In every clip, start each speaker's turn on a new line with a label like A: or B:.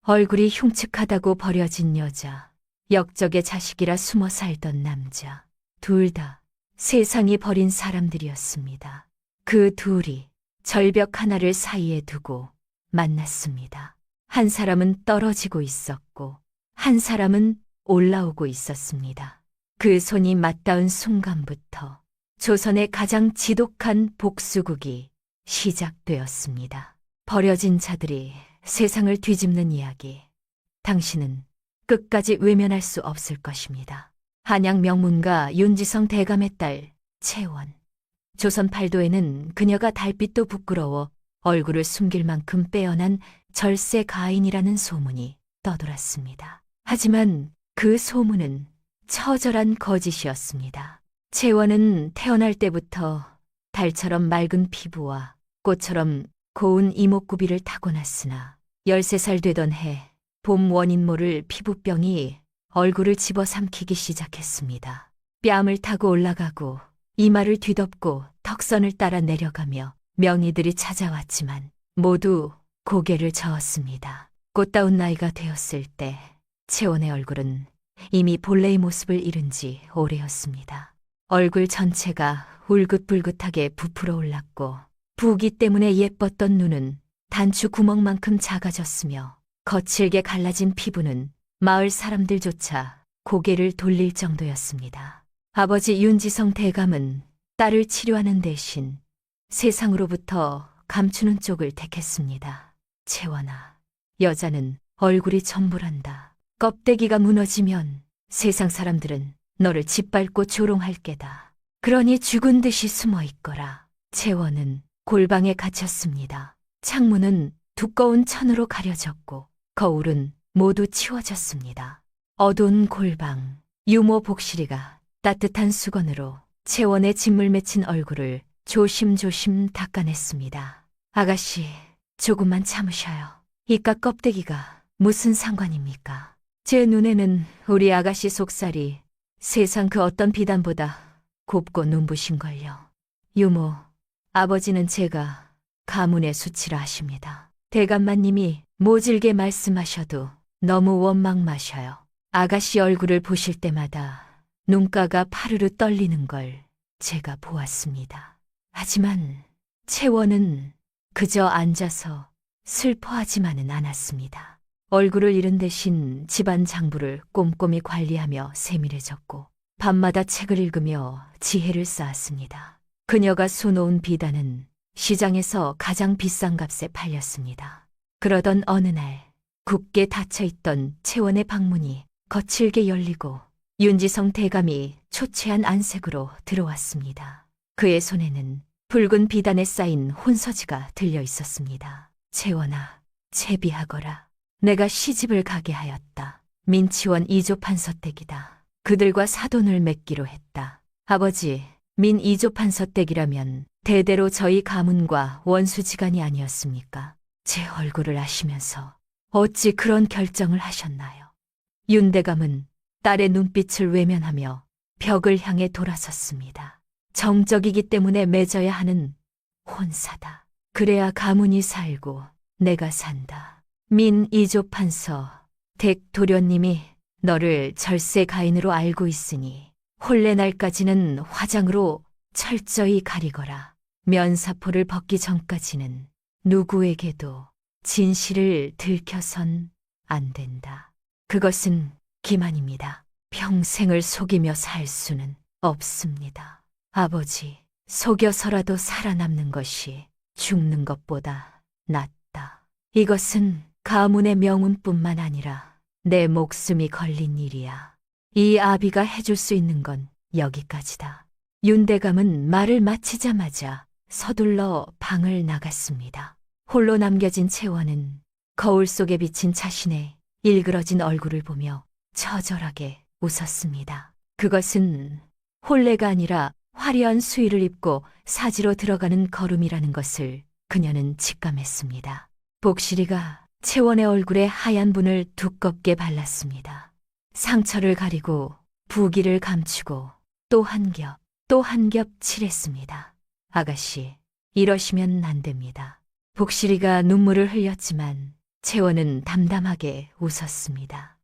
A: 얼굴이 흉측하다고 버려진 여자, 역적의 자식이라 숨어 살던 남자, 둘 다 세상이 버린 사람들이었습니다. 그 둘이 절벽 하나를 사이에 두고 만났습니다. 한 사람은 떨어지고 있었고, 한 사람은 올라오고 있었습니다. 그 손이 맞닿은 순간부터 조선의 가장 지독한 복수국이 시작되었습니다. 버려진 자들이 세상을 뒤집는 이야기. 당신은 끝까지 외면할 수 없을 것입니다. 한양 명문가 윤지성 대감의 딸 채원. 조선 팔도에는 그녀가 달빛도 부끄러워 얼굴을 숨길 만큼 빼어난 절세 가인이라는 소문이 떠돌았습니다. 하지만 그 소문은 처절한 거짓이었습니다. 채원은 태어날 때부터 달처럼 맑은 피부와 꽃처럼 고운 이목구비를 타고났으나 13살 되던 해 봄 원인 모를 피부병이 얼굴을 집어삼키기 시작했습니다. 뺨을 타고 올라가고 이마를 뒤덮고 턱선을 따라 내려가며 명의들이 찾아왔지만 모두 고개를 저었습니다. 꽃다운 나이가 되었을 때 채원의 얼굴은 이미 본래의 모습을 잃은 지 오래였습니다. 얼굴 전체가 울긋불긋하게 부풀어 올랐고 부기 때문에 예뻤던 눈은 단추 구멍만큼 작아졌으며 거칠게 갈라진 피부는 마을 사람들조차 고개를 돌릴 정도였습니다. 아버지 윤지성 대감은 딸을 치료하는 대신 세상으로부터 감추는 쪽을 택했습니다. 채원아, 여자는 얼굴이 전부란다. 껍데기가 무너지면 세상 사람들은 너를 짓밟고 조롱할 게다. 그러니 죽은 듯이 숨어 있거라. 채원은 골방에 갇혔습니다. 창문은 두꺼운 천으로 가려졌고 거울은 모두 치워졌습니다. 어두운 골방, 유모 복실이가 따뜻한 수건으로 채원의 짓물 맺힌 얼굴을 조심조심 닦아냈습니다. 아가씨, 조금만 참으셔요. 이깟 껍데기가 무슨 상관입니까? 제 눈에는 우리 아가씨 속살이 세상 그 어떤 비단보다 곱고 눈부신걸요. 유모, 아버지는 제가 가문의 수치라 하십니다. 대감마님이 모질게 말씀하셔도 너무 원망 마셔요. 아가씨 얼굴을 보실 때마다 눈가가 파르르 떨리는 걸 제가 보았습니다. 하지만 채원은 그저 앉아서 슬퍼하지만은 않았습니다. 얼굴을 잃은 대신 집안 장부를 꼼꼼히 관리하며 세밀해졌고 밤마다 책을 읽으며 지혜를 쌓았습니다. 그녀가 수놓은 비단은 시장에서 가장 비싼 값에 팔렸습니다. 그러던 어느 날 굳게 닫혀있던 채원의 방문이 거칠게 열리고 윤지성 대감이 초췌한 안색으로 들어왔습니다. 그의 손에는 붉은 비단에 쌓인 혼서지가 들려 있었습니다. 채원아, 채비하거라. 내가 시집을 가게 하였다. 민치원 이조 판서댁이다. 그들과 사돈을 맺기로 했다. 아버지, 민 이조 판서댁이라면 대대로 저희 가문과 원수지간이 아니었습니까? 제 얼굴을 아시면서 어찌 그런 결정을 하셨나요? 윤대감은 딸의 눈빛을 외면하며 벽을 향해 돌아섰습니다. 정적이기 때문에 맺어야 하는 혼사다. 그래야 가문이 살고 내가 산다. 민 이조 판서, 댁 도련님이 너를 절세 가인으로 알고 있으니 혼례 날까지는 화장으로 철저히 가리거라. 면사포를 벗기 전까지는 누구에게도 진실을 들켜선 안 된다. 그것은 기만입니다. 평생을 속이며 살 수는 없습니다. 아버지, 속여서라도 살아남는 것이 죽는 것보다 낫다. 이것은 가문의 명운뿐만 아니라 내 목숨이 걸린 일이야. 이 아비가 해줄 수 있는 건 여기까지다. 윤대감은 말을 마치자마자 서둘러 방을 나갔습니다. 홀로 남겨진 채원은 거울 속에 비친 자신의 일그러진 얼굴을 보며 처절하게 웃었습니다. 그것은 혼례가 아니라 화려한 수의를 입고 사지로 들어가는 걸음이라는 것을 그녀는 직감했습니다. 복실이가 채원의 얼굴에 하얀 분을 두껍게 발랐습니다. 상처를 가리고 부기를 감추고 또 한 겹, 또 한 겹 칠했습니다. 아가씨, 이러시면 안 됩니다. 복실이가 눈물을 흘렸지만 채원은 담담하게 웃었습니다.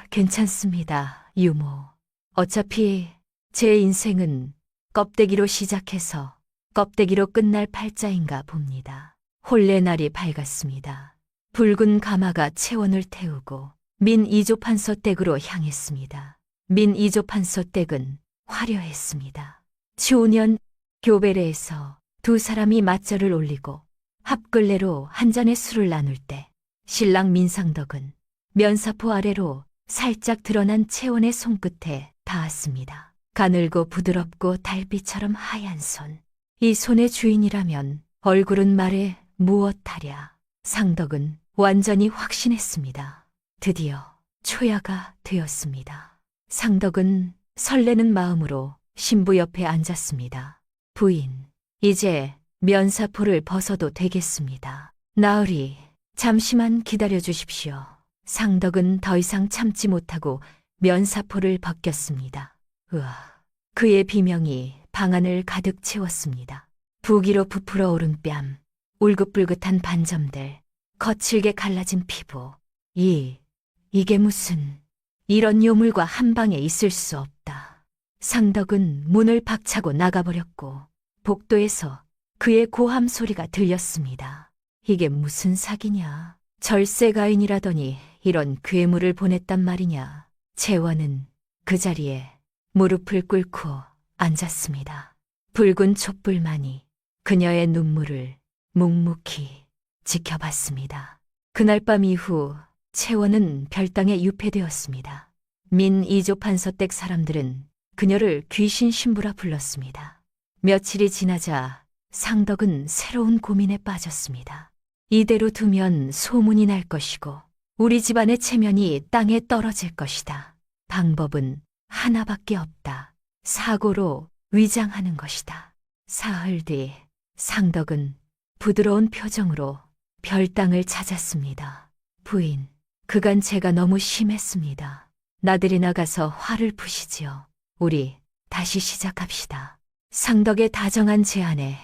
A: 괜찮습니다, 유모. 어차피 제 인생은 껍데기로 시작해서 껍데기로 끝날 팔자인가 봅니다. 혼례날이 밝았습니다. 붉은 가마가 채원을 태우고 민 2조 판서 댁으로 향했습니다. 민 2조 판서 댁은 화려했습니다. 초년 교배례에서 두 사람이 맞절을 올리고 합글레로 한 잔의 술을 나눌 때 신랑 민상덕은 면사포 아래로 살짝 드러난 채원의 손끝에 닿았습니다. 가늘고 부드럽고 달빛처럼 하얀 손. 이 손의 주인이라면 얼굴은 말해 무엇하랴. 상덕은 완전히 확신했습니다. 드디어 초야가 되었습니다. 상덕은 설레는 마음으로 신부 옆에 앉았습니다. 부인, 이제 면사포를 벗어도 되겠습니다. 나으리, 잠시만 기다려 주십시오. 상덕은 더 이상 참지 못하고 면사포를 벗겼습니다. 으아, 그의 비명이 방안을 가득 채웠습니다. 부기로 부풀어 오른 뺨, 울긋불긋한 반점들, 거칠게 갈라진 피부. 이게 무슨, 이런 요물과 한 방에 있을 수 없다. 상덕은 문을 박차고 나가버렸고 복도에서 그의 고함 소리가 들렸습니다. 이게 무슨 사기냐. 절세가인이라더니 이런 괴물을 보냈단 말이냐. 채원은 그 자리에 무릎을 꿇고 앉았습니다. 붉은 촛불만이 그녀의 눈물을 묵묵히 지켜봤습니다. 그날 밤 이후 채원은 별당에 유폐되었습니다. 민 2조 판서댁 사람들은 그녀를 귀신 신부라 불렀습니다. 며칠이 지나자 상덕은 새로운 고민에 빠졌습니다. 이대로 두면 소문이 날 것이고 우리 집안의 체면이 땅에 떨어질 것이다. 방법은 하나밖에 없다. 사고로 위장하는 것이다. 사흘 뒤 상덕은 부드러운 표정으로 별당을 찾았습니다. 부인, 그간 제가 너무 심했습니다. 나들이 나가서 화를 푸시지요. 우리 다시 시작합시다. 상덕의 다정한 제안에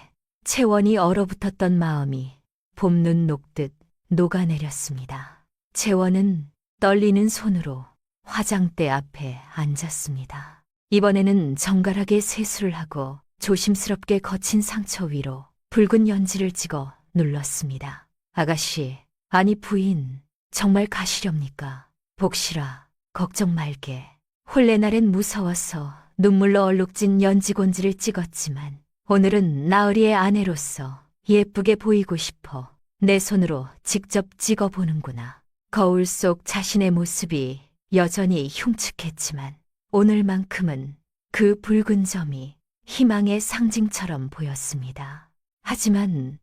A: 채원이 얼어붙었던 마음이 봄눈 녹듯 녹아내렸습니다. 채원은 떨리는 손으로 화장대 앞에 앉았습니다. 이번에는 정갈하게 세수를 하고 조심스럽게 거친 상처 위로 붉은 연지를 찍어 눌렀습니다. 아가씨, 아니 부인, 정말 가시렵니까? 복실아, 걱정 말게. 혼례날엔 무서워서 눈물로 얼룩진 연지곤지를 찍었지만 오늘은 나으리의 아내로서 예쁘게 보이고 싶어 내 손으로 직접 찍어보는구나. 거울 속 자신의 모습이 여전히 흉측했지만 오늘만큼은 그 붉은 점이 희망의 상징처럼 보였습니다. 하지만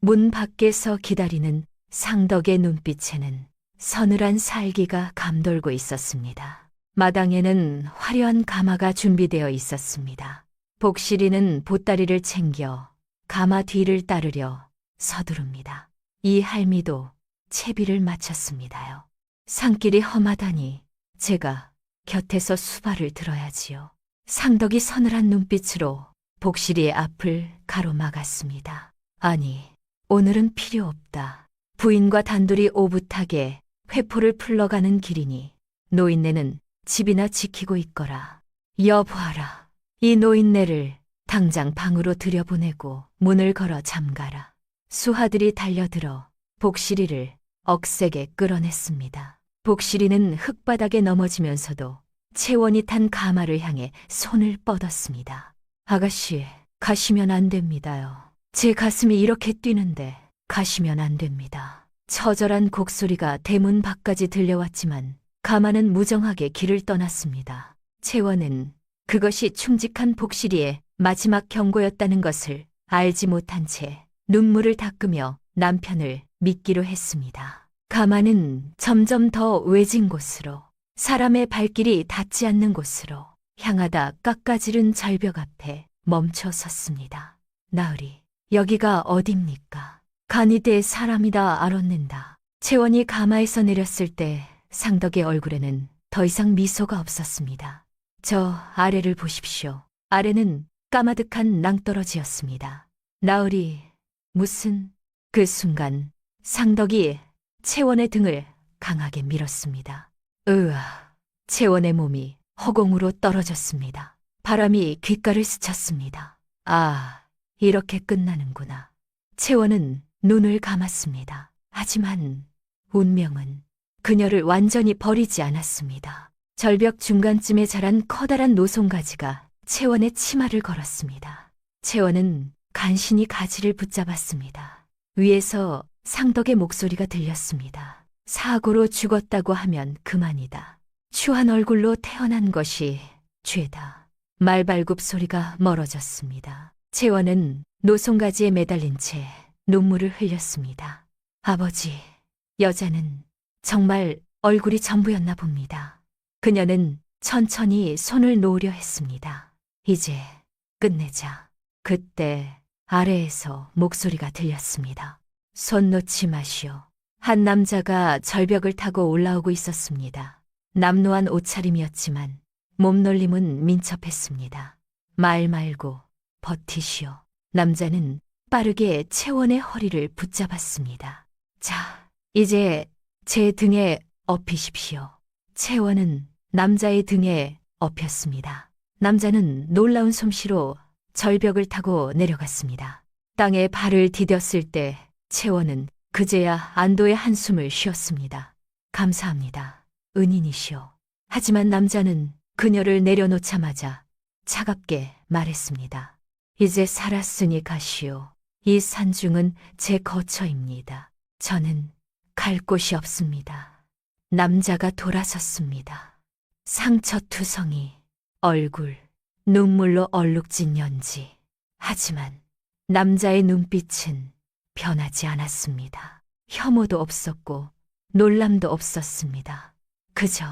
A: 문 밖에서 기다리는 상덕의 눈빛에는 서늘한 살기가 감돌고 있었습니다. 마당에는 화려한 가마가 준비되어 있었습니다. 복실이는 보따리를 챙겨 가마 뒤를 따르려 서두릅니다. 이 할미도 채비를 마쳤습니다요. 산길이 험하다니 제가 곁에서 수발을 들어야지요. 상덕이 서늘한 눈빛으로 복실이의 앞을 가로막았습니다. 아니, 오늘은 필요 없다. 부인과 단둘이 오붓하게 회포를 풀러가는 길이니 노인네는 집이나 지키고 있거라. 여보아라, 이 노인네를 당장 방으로 들여보내고 문을 걸어 잠가라. 수하들이 달려들어 복실이를 억세게 끌어냈습니다. 복실이는 흙바닥에 넘어지면서도 채원이 탄 가마를 향해 손을 뻗었습니다. 아가씨, 가시면 안 됩니다요. 제 가슴이 이렇게 뛰는데 가시면 안 됩니다. 처절한 곡소리가 대문 밖까지 들려왔지만 가마는 무정하게 길을 떠났습니다. 채원은 그것이 충직한 복실이의 마지막 경고였다는 것을 알지 못한 채 눈물을 닦으며 남편을 믿기로 했습니다. 가마는 점점 더 외진 곳으로, 사람의 발길이 닿지 않는 곳으로 향하다 깎아지른 절벽 앞에 멈춰 섰습니다. 나으리, 여기가 어딥니까? 간이대 사람이다 알았는다. 채원이 가마에서 내렸을 때 상덕의 얼굴에는 더 이상 미소가 없었습니다. 저 아래를 보십시오. 아래는 까마득한 낭떠러지였습니다. 나으리, 무슨... 그 순간 상덕이 채원의 등을 강하게 밀었습니다. 으아, 채원의 몸이 허공으로 떨어졌습니다. 바람이 귓가를 스쳤습니다. 아, 이렇게 끝나는구나. 채원은 눈을 감았습니다. 하지만 운명은 그녀를 완전히 버리지 않았습니다. 절벽 중간쯤에 자란 커다란 노송가지가 채원의 치마를 걸었습니다. 채원은 간신히 가지를 붙잡았습니다. 위에서 상덕의 목소리가 들렸습니다. 사고로 죽었다고 하면 그만이다. 추한 얼굴로 태어난 것이 죄다. 말발굽 소리가 멀어졌습니다. 채원은 노송가지에 매달린 채 눈물을 흘렸습니다. 아버지, 여자는 정말 얼굴이 전부였나 봅니다. 그녀는 천천히 손을 놓으려 했습니다. 이제 끝내자. 그때 아래에서 목소리가 들렸습니다. 손 놓지 마시오. 한 남자가 절벽을 타고 올라오고 있었습니다. 남노한 옷차림이었지만 몸놀림은 민첩했습니다. 말 말고 버티시오. 남자는 빠르게 채원의 허리를 붙잡았습니다. 자, 이제 제 등에 업히십시오. 채원은 남자의 등에 업혔습니다. 남자는 놀라운 솜씨로 절벽을 타고 내려갔습니다. 땅에 발을 디뎠을 때 채원은 그제야 안도의 한숨을 쉬었습니다. 감사합니다. 은인이시오. 하지만 남자는 그녀를 내려놓자마자 차갑게 말했습니다. 이제 살았으니 가시오. 이 산중은 제 거처입니다. 저는 갈 곳이 없습니다. 남자가 돌아섰습니다. 상처투성이, 얼굴, 눈물로 얼룩진 연지. 하지만 남자의 눈빛은 변하지 않았습니다. 혐오도 없었고 놀람도 없었습니다. 그저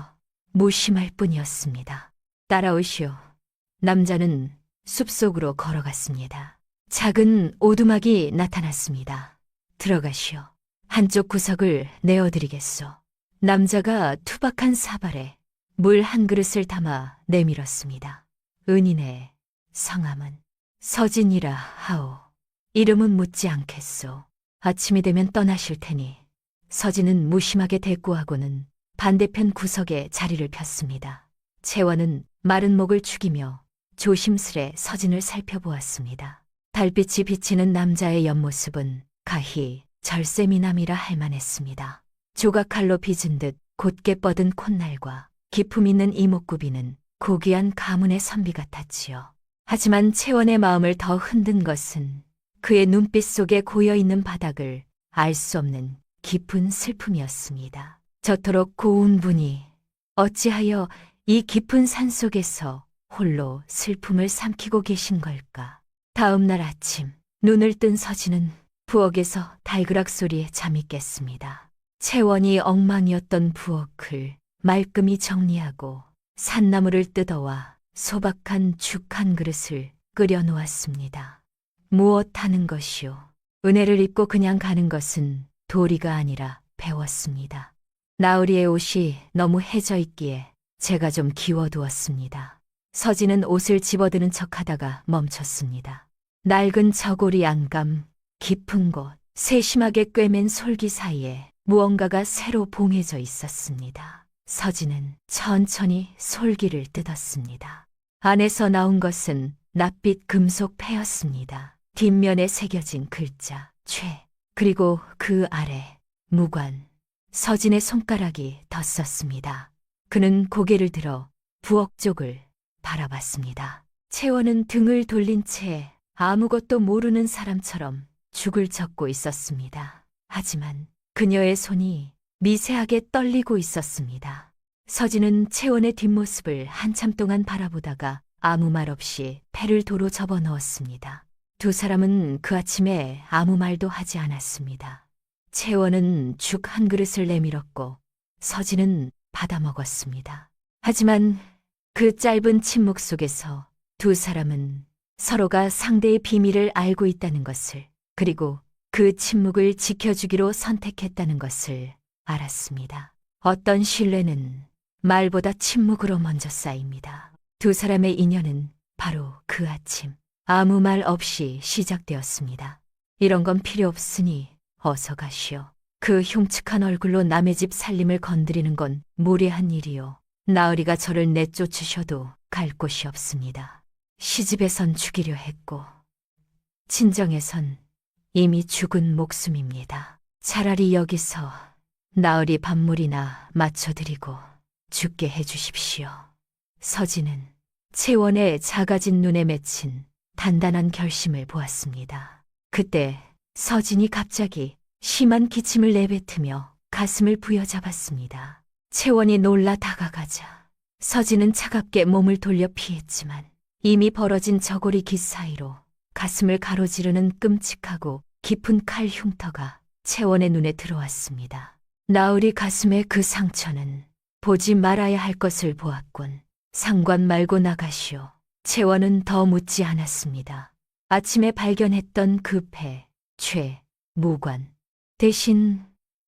A: 무심할 뿐이었습니다. 따라오시오. 남자는 숲속으로 걸어갔습니다. 작은 오두막이 나타났습니다. 들어가시오. 한쪽 구석을 내어드리겠소. 남자가 투박한 사발에 물 한 그릇을 담아 내밀었습니다. 은인의 성함은 서진이라 하오. 이름은 묻지 않겠소. 아침이 되면 떠나실 테니. 서진은 무심하게 대꾸하고는 반대편 구석에 자리를 폈습니다. 채원은 마른 목을 축이며 조심스레 서진을 살펴보았습니다. 달빛이 비치는 남자의 옆모습은 가히 절세미남이라 할 만했습니다. 조각칼로 빚은 듯 곧게 뻗은 콧날과 기품 있는 이목구비는 고귀한 가문의 선비 같았지요. 하지만 채원의 마음을 더 흔든 것은 그의 눈빛 속에 고여있는 바닥을 알 수 없는 깊은 슬픔이었습니다. 저토록 고운 분이 어찌하여 이 깊은 산속에서 홀로 슬픔을 삼키고 계신 걸까? 다음 날 아침 눈을 뜬 서진은 부엌에서 달그락 소리에 잠이 깼습니다. 채원이 엉망이었던 부엌을 말끔히 정리하고 산나물을 뜯어와 소박한 죽 한 그릇을 끓여 놓았습니다. 무엇 하는 것이오. 은혜를 입고 그냥 가는 것은 도리가 아니라 배웠습니다. 나으리의 옷이 너무 해져 있기에 제가 좀 기워두었습니다. 서진은 옷을 집어드는 척하다가 멈췄습니다. 낡은 저고리 안감, 깊은 곳, 세심하게 꿰맨 솔기 사이에 무언가가 새로 봉해져 있었습니다. 서진은 천천히 솔기를 뜯었습니다. 안에서 나온 것은 낯빛 금속 패였습니다. 뒷면에 새겨진 글자, 최, 그리고 그 아래, 무관. 서진의 손가락이 덧섰습니다. 그는 고개를 들어 부엌 쪽을 바라봤습니다. 채원은 등을 돌린 채 아무것도 모르는 사람처럼 죽을 젓고 있었습니다. 하지만 그녀의 손이 미세하게 떨리고 있었습니다. 서진은 채원의 뒷모습을 한참 동안 바라보다가 아무 말 없이 패를 도로 접어 넣었습니다. 두 사람은 그 아침에 아무 말도 하지 않았습니다. 채원은 죽 한 그릇을 내밀었고 서진은 받아 먹었습니다. 하지만 그 짧은 침묵 속에서 두 사람은 서로가 상대의 비밀을 알고 있다는 것을, 그리고 그 침묵을 지켜주기로 선택했다는 것을 알았습니다. 어떤 신뢰는 말보다 침묵으로 먼저 쌓입니다. 두 사람의 인연은 바로 그 아침 아무 말 없이 시작되었습니다. 이런 건 필요 없으니 어서 가시오. 그 흉측한 얼굴로 남의 집 살림을 건드리는 건 무례한 일이요. 나으리가 저를 내쫓으셔도 갈 곳이 없습니다. 시집에선 죽이려 했고 친정에선 이미 죽은 목숨입니다. 차라리 여기서 나으리 밥물이나 맞춰드리고 죽게 해주십시오. 서진은 채원의 작아진 눈에 맺힌 단단한 결심을 보았습니다. 그때 서진이 갑자기 심한 기침을 내뱉으며 가슴을 부여잡았습니다. 채원이 놀라 다가가자 서진은 차갑게 몸을 돌려 피했지만 이미 벌어진 저고리 깃 사이로 가슴을 가로지르는 끔찍하고 깊은 칼 흉터가 채원의 눈에 들어왔습니다. 나으리 가슴의 그 상처는 보지 말아야 할 것을 보았군. 상관 말고 나가시오. 채원은 더 묻지 않았습니다. 아침에 발견했던 그 폐, 죄, 무관. 대신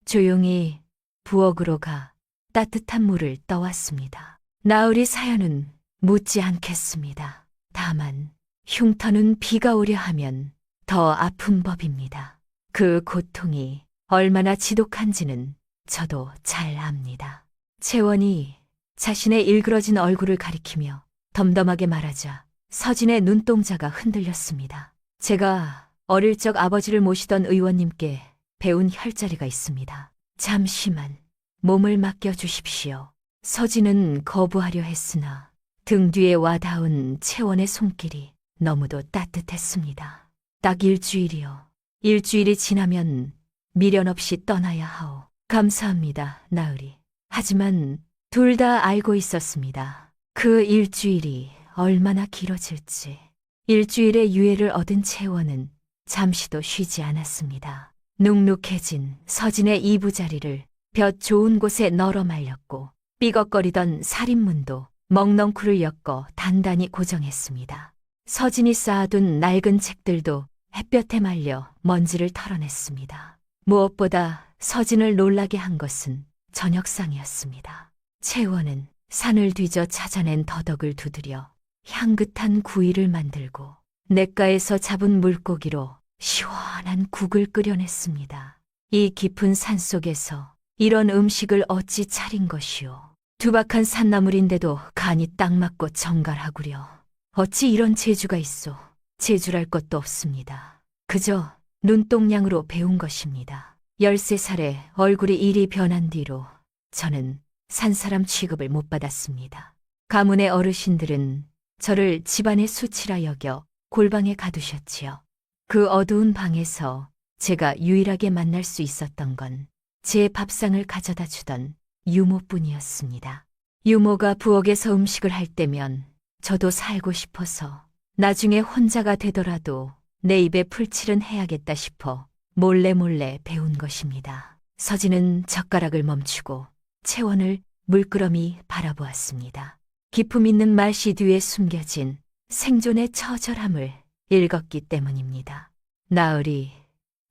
A: 조용히 부엌으로 가 따뜻한 물을 떠왔습니다. 나으리 사연은 묻지 않겠습니다. 다만 흉터는 비가 오려 하면 더 아픈 법입니다. 그 고통이 얼마나 지독한지는 저도 잘 압니다. 채원이 자신의 일그러진 얼굴을 가리키며 덤덤하게 말하자 서진의 눈동자가 흔들렸습니다. 제가 어릴 적 아버지를 모시던 의원님께 배운 혈자리가 있습니다. 잠시만 몸을 맡겨주십시오. 서진은 거부하려 했으나 등 뒤에 와닿은 채원의 손길이 너무도 따뜻했습니다. 딱 일주일이요. 일주일이 지나면 미련 없이 떠나야 하오. 감사합니다, 나으리. 하지만 둘 다 알고 있었습니다. 그 일주일이 얼마나 길어질지. 일주일의 유예를 얻은 채원은 잠시도 쉬지 않았습니다. 눅눅해진 서진의 이부자리를 볕 좋은 곳에 널어 말렸고 삐걱거리던 살인문도 멍넝쿨을 엮어 단단히 고정했습니다. 서진이 쌓아둔 낡은 책들도 햇볕에 말려 먼지를 털어냈습니다. 무엇보다 서진을 놀라게 한 것은 저녁상이었습니다. 채원은 산을 뒤져 찾아낸 더덕을 두드려 향긋한 구이를 만들고 냇가에서 잡은 물고기로 시원한 국을 끓여냈습니다. 이 깊은 산 속에서 이런 음식을 어찌 차린 것이오. 두박한 산나물인데도 간이 딱 맞고 정갈하구려. 어찌 이런 재주가 있어. 재주랄 것도 없습니다. 그저 눈동냥으로 배운 것입니다. 13살에 얼굴이 이리 변한 뒤로 저는 산사람 취급을 못 받았습니다. 가문의 어르신들은 저를 집안의 수치라 여겨 골방에 가두셨지요. 그 어두운 방에서 제가 유일하게 만날 수 있었던 건 제 밥상을 가져다 주던 유모뿐이었습니다. 유모가 부엌에서 음식을 할 때면 저도 살고 싶어서 나중에 혼자가 되더라도 내 입에 풀칠은 해야겠다 싶어 몰래 배운 것입니다. 서진은 젓가락을 멈추고 채원을 물끄러미 바라보았습니다. 기품 있는 말씨 뒤에 숨겨진 생존의 처절함을 읽었기 때문입니다. 나으리,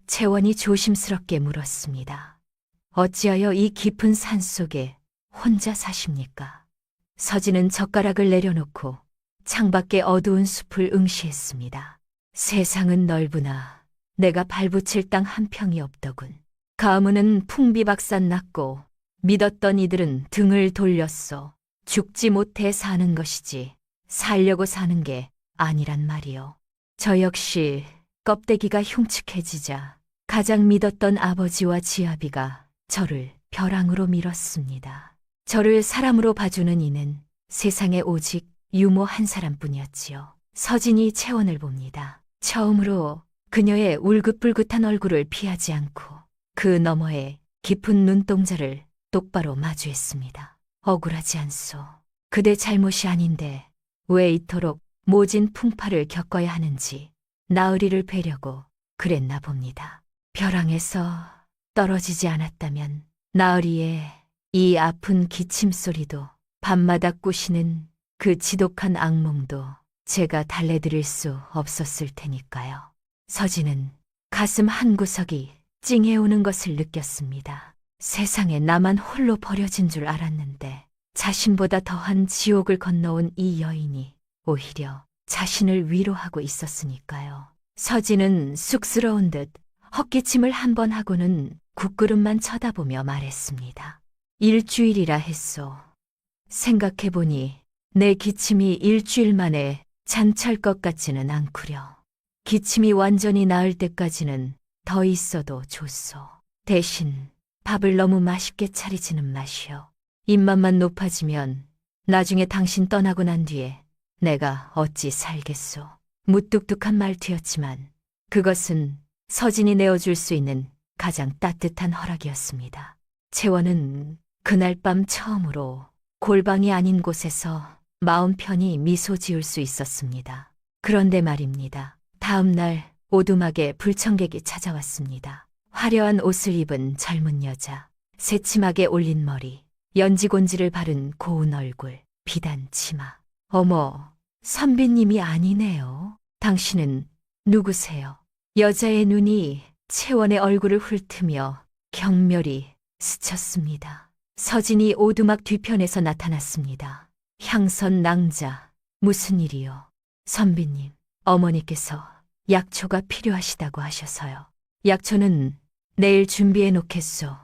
A: 채원이 조심스럽게 물었습니다. 어찌하여 이 깊은 산 속에 혼자 사십니까? 서진은 젓가락을 내려놓고 창밖의 어두운 숲을 응시했습니다. 세상은 넓으나 내가 발붙일 땅 한 평이 없더군. 가문은 풍비박산 났고 믿었던 이들은 등을 돌렸어. 죽지 못해 사는 것이지 살려고 사는 게 아니란 말이요. 저 역시 껍데기가 흉측해지자 가장 믿었던 아버지와 지아비가 저를 벼랑으로 밀었습니다. 저를 사람으로 봐주는 이는 세상에 오직 유모 한 사람뿐이었지요. 서진이 채원을 봅니다. 처음으로 그녀의 울긋불긋한 얼굴을 피하지 않고 그 너머에 깊은 눈동자를 똑바로 마주했습니다. 억울하지 않소. 그대 잘못이 아닌데 왜 이토록 모진 풍파를 겪어야 하는지 나으리를 뵈려고 그랬나 봅니다. 벼랑에서 떨어지지 않았다면 나으리의 이 아픈 기침 소리도 밤마다 꾸시는 그 지독한 악몽도 제가 달래드릴 수 없었을 테니까요. 서진은 가슴 한구석이 찡해오는 것을 느꼈습니다. 세상에 나만 홀로 버려진 줄 알았는데 자신보다 더한 지옥을 건너온 이 여인이 오히려 자신을 위로하고 있었으니까요. 서진은 쑥스러운 듯 헛기침을 한 번 하고는 국그릇만 쳐다보며 말했습니다. 일주일이라 했소. 생각해보니 내 기침이 일주일 만에 잠찰 것 같지는 않구려. 기침이 완전히 나을 때까지는 더 있어도 좋소. 대신 밥을 너무 맛있게 차리지는 마시오. 입맛만 높아지면 나중에 당신 떠나고 난 뒤에 내가 어찌 살겠소. 무뚝뚝한 말투였지만 그것은 서진이 내어줄 수 있는 가장 따뜻한 허락이었습니다. 채원은 그날 밤 처음으로 골방이 아닌 곳에서 마음 편히 미소 지을 수 있었습니다. 그런데 말입니다. 다음 날 오두막에 불청객이 찾아왔습니다. 화려한 옷을 입은 젊은 여자, 새치막에 올린 머리, 연지곤지를 바른 고운 얼굴, 비단 치마. 어머, 선비님이 아니네요. 당신은 누구세요? 여자의 눈이 채원의 얼굴을 훑으며 경멸이 스쳤습니다. 서진이 오두막 뒤편에서 나타났습니다. 향선 낭자, 무슨 일이요? 선비님, 어머니께서 약초가 필요하시다고 하셔서요. 약초는 내일 준비해 놓겠소.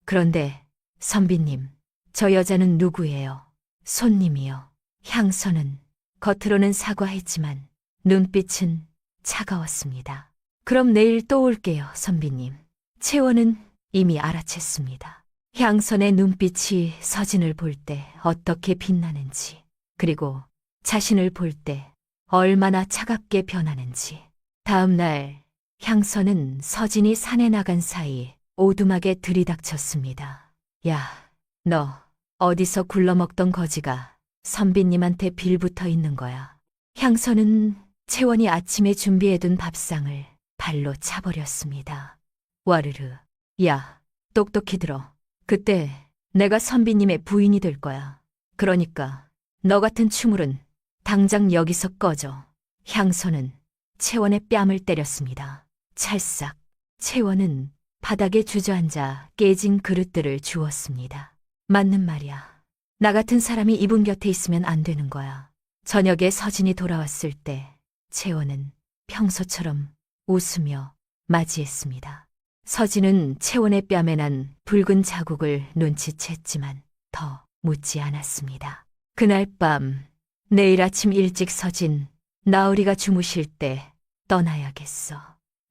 A: 그런데 선비님, 저 여자는 누구예요? 손님이요. 향선은 겉으로는 사과했지만 눈빛은 차가웠습니다. 그럼 내일 또 올게요, 선비님. 채원은 이미 알아챘습니다. 향선의 눈빛이 서진을 볼 때 어떻게 빛나는지, 그리고 자신을 볼 때 얼마나 차갑게 변하는지. 다음 날 향선은 서진이 산에 나간 사이 오두막에 들이닥쳤습니다. 야, 너 어디서 굴러먹던 거지가 선비님한테 빌붙어 있는 거야. 향선은 채원이 아침에 준비해둔 밥상을 발로 차버렸습니다. 와르르, 야, 똑똑히 들어. 그때 내가 선비님의 부인이 될 거야. 그러니까 너 같은 추물은 당장 여기서 꺼져. 향선은 채원의 뺨을 때렸습니다. 찰싹. 채원은 바닥에 주저앉아 깨진 그릇들을 주웠습니다. 맞는 말이야. 나 같은 사람이 이분 곁에 있으면 안 되는 거야. 저녁에 서진이 돌아왔을 때 채원은 평소처럼 웃으며 맞이했습니다. 서진은 채원의 뺨에 난 붉은 자국을 눈치챘지만 더 묻지 않았습니다. 그날 밤, 내일 아침 일찍 서진, 나으리가 주무실 때 떠나야겠어.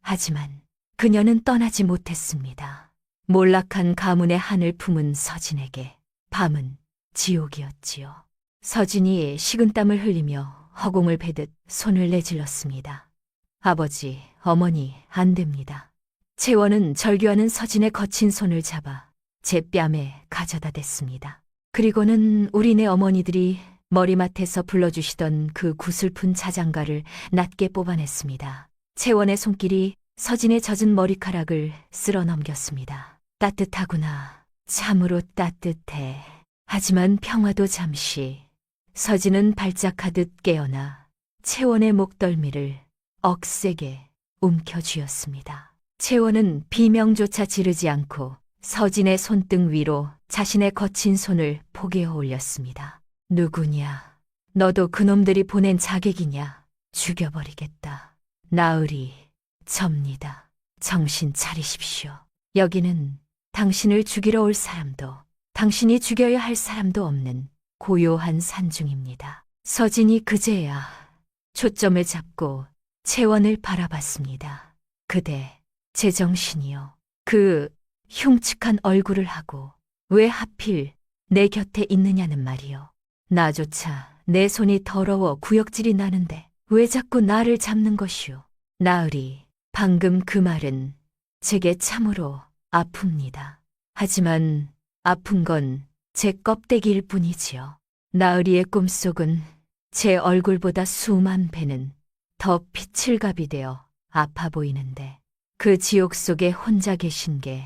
A: 하지만 그녀는 떠나지 못했습니다. 몰락한 가문의 한을 품은 서진에게 밤은 지옥이었지요. 서진이 식은땀을 흘리며 허공을 베듯 손을 내질렀습니다. 아버지, 어머니, 안 됩니다. 채원은 절규하는 서진의 거친 손을 잡아 제 뺨에 가져다 댔습니다. 그리고는 우리네 어머니들이 머리맡에서 불러주시던 그 구슬픈 자장가를 낮게 뽑아냈습니다. 채원의 손길이 서진의 젖은 머리카락을 쓸어 넘겼습니다. 따뜻하구나. 참으로 따뜻해. 하지만 평화도 잠시. 서진은 발작하듯 깨어나 채원의 목덜미를 억세게 움켜쥐었습니다. 채원은 비명조차 지르지 않고 서진의 손등 위로 자신의 거친 손을 포개어 올렸습니다. 누구냐? 너도 그놈들이 보낸 자객이냐? 죽여버리겠다. 나으리, 접니다. 정신 차리십시오. 여기는 당신을 죽이러 올 사람도 당신이 죽여야 할 사람도 없는 고요한 산중입니다. 서진이 그제야 초점을 잡고 채원을 바라봤습니다. 그대, 제정신이요. 그 흉측한 얼굴을 하고 왜 하필 내 곁에 있느냐는 말이요. 나조차 내 손이 더러워 구역질이 나는데 왜 자꾸 나를 잡는 것이오. 나으리, 방금 그 말은 제게 참으로 아픕니다. 하지만 아픈 건 제 껍데기일 뿐이지요. 나으리의 꿈속은 제 얼굴보다 수만 배는 더 피칠갑이 되어 아파 보이는데 그 지옥 속에 혼자 계신 게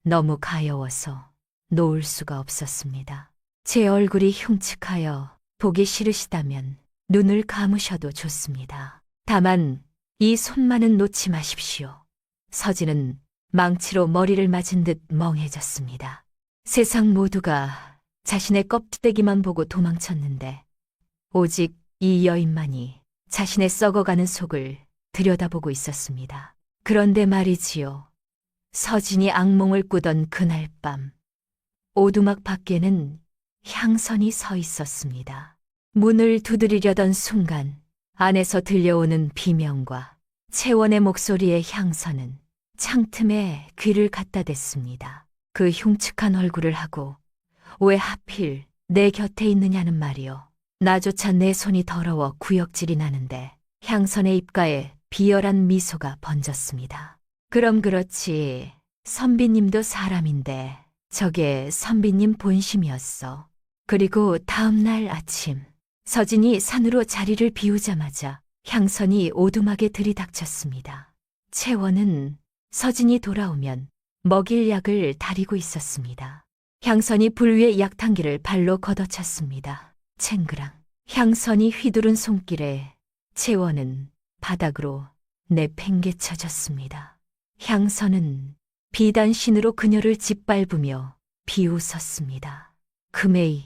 A: 너무 가여워서 놓을 수가 없었습니다. 제 얼굴이 흉측하여 보기 싫으시다면 눈을 감으셔도 좋습니다. 다만 이 손만은 놓지 마십시오. 서진은 망치로 머리를 맞은 듯 멍해졌습니다. 세상 모두가 자신의 껍데기만 보고 도망쳤는데 오직 이 여인만이 자신의 썩어가는 속을 들여다보고 있었습니다. 그런데 말이지요. 서진이 악몽을 꾸던 그날 밤, 오두막 밖에는 향선이 서 있었습니다. 문을 두드리려던 순간 안에서 들려오는 비명과 채원의 목소리의 향선은 창틈에 귀를 갖다 댔습니다. 그 흉측한 얼굴을 하고 왜 하필 내 곁에 있느냐는 말이요. 나조차 내 손이 더러워 구역질이 나는데 향선의 입가에 비열한 미소가 번졌습니다. 그럼 그렇지. 선비님도 사람인데 저게 선비님 본심이었어. 그리고 다음 날 아침 서진이 산으로 자리를 비우자마자 향선이 오두막에 들이닥쳤습니다. 채원은 서진이 돌아오면 먹일 약을 다리고 있었습니다. 향선이 불 위에 약탕기를 발로 걷어찼습니다. 챙그랑. 향선이 휘두른 손길에 채원은 바닥으로 내팽개쳐졌습니다. 향선은 비단신으로 그녀를 짓밟으며 비웃었습니다. 금에이,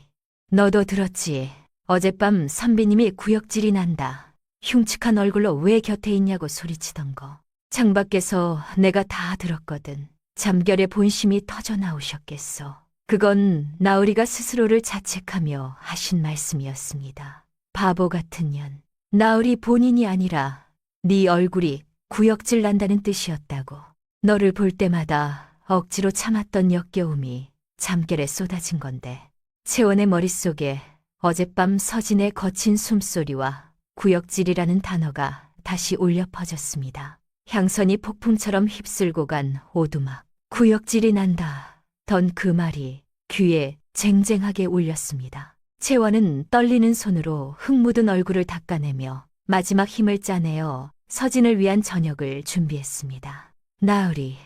A: 너도 들었지? 어젯밤 선비님이 구역질이 난다. 흉측한 얼굴로 왜 곁에 있냐고 소리치던 거. 창밖에서 내가 다 들었거든. 잠결에 본심이 터져 나오셨겠어. 그건 나으리가 스스로를 자책하며 하신 말씀이었습니다. 바보 같은 년. 나으리 본인이 아니라 네 얼굴이 구역질 난다는 뜻이었다고. 너를 볼 때마다 억지로 참았던 역겨움이 잠결에 쏟아진 건데 채원의 머릿속에 어젯밤 서진의 거친 숨소리와 구역질이라는 단어가 다시 울려 퍼졌습니다. 향선이 폭풍처럼 휩쓸고 간 오두막. 구역질이 난다. 던 그 말이 귀에 쟁쟁하게 울렸습니다. 채원은 떨리는 손으로 흙 묻은 얼굴을 닦아내며 마지막 힘을 짜내어 서진을 위한 저녁을 준비했습니다. 나으리,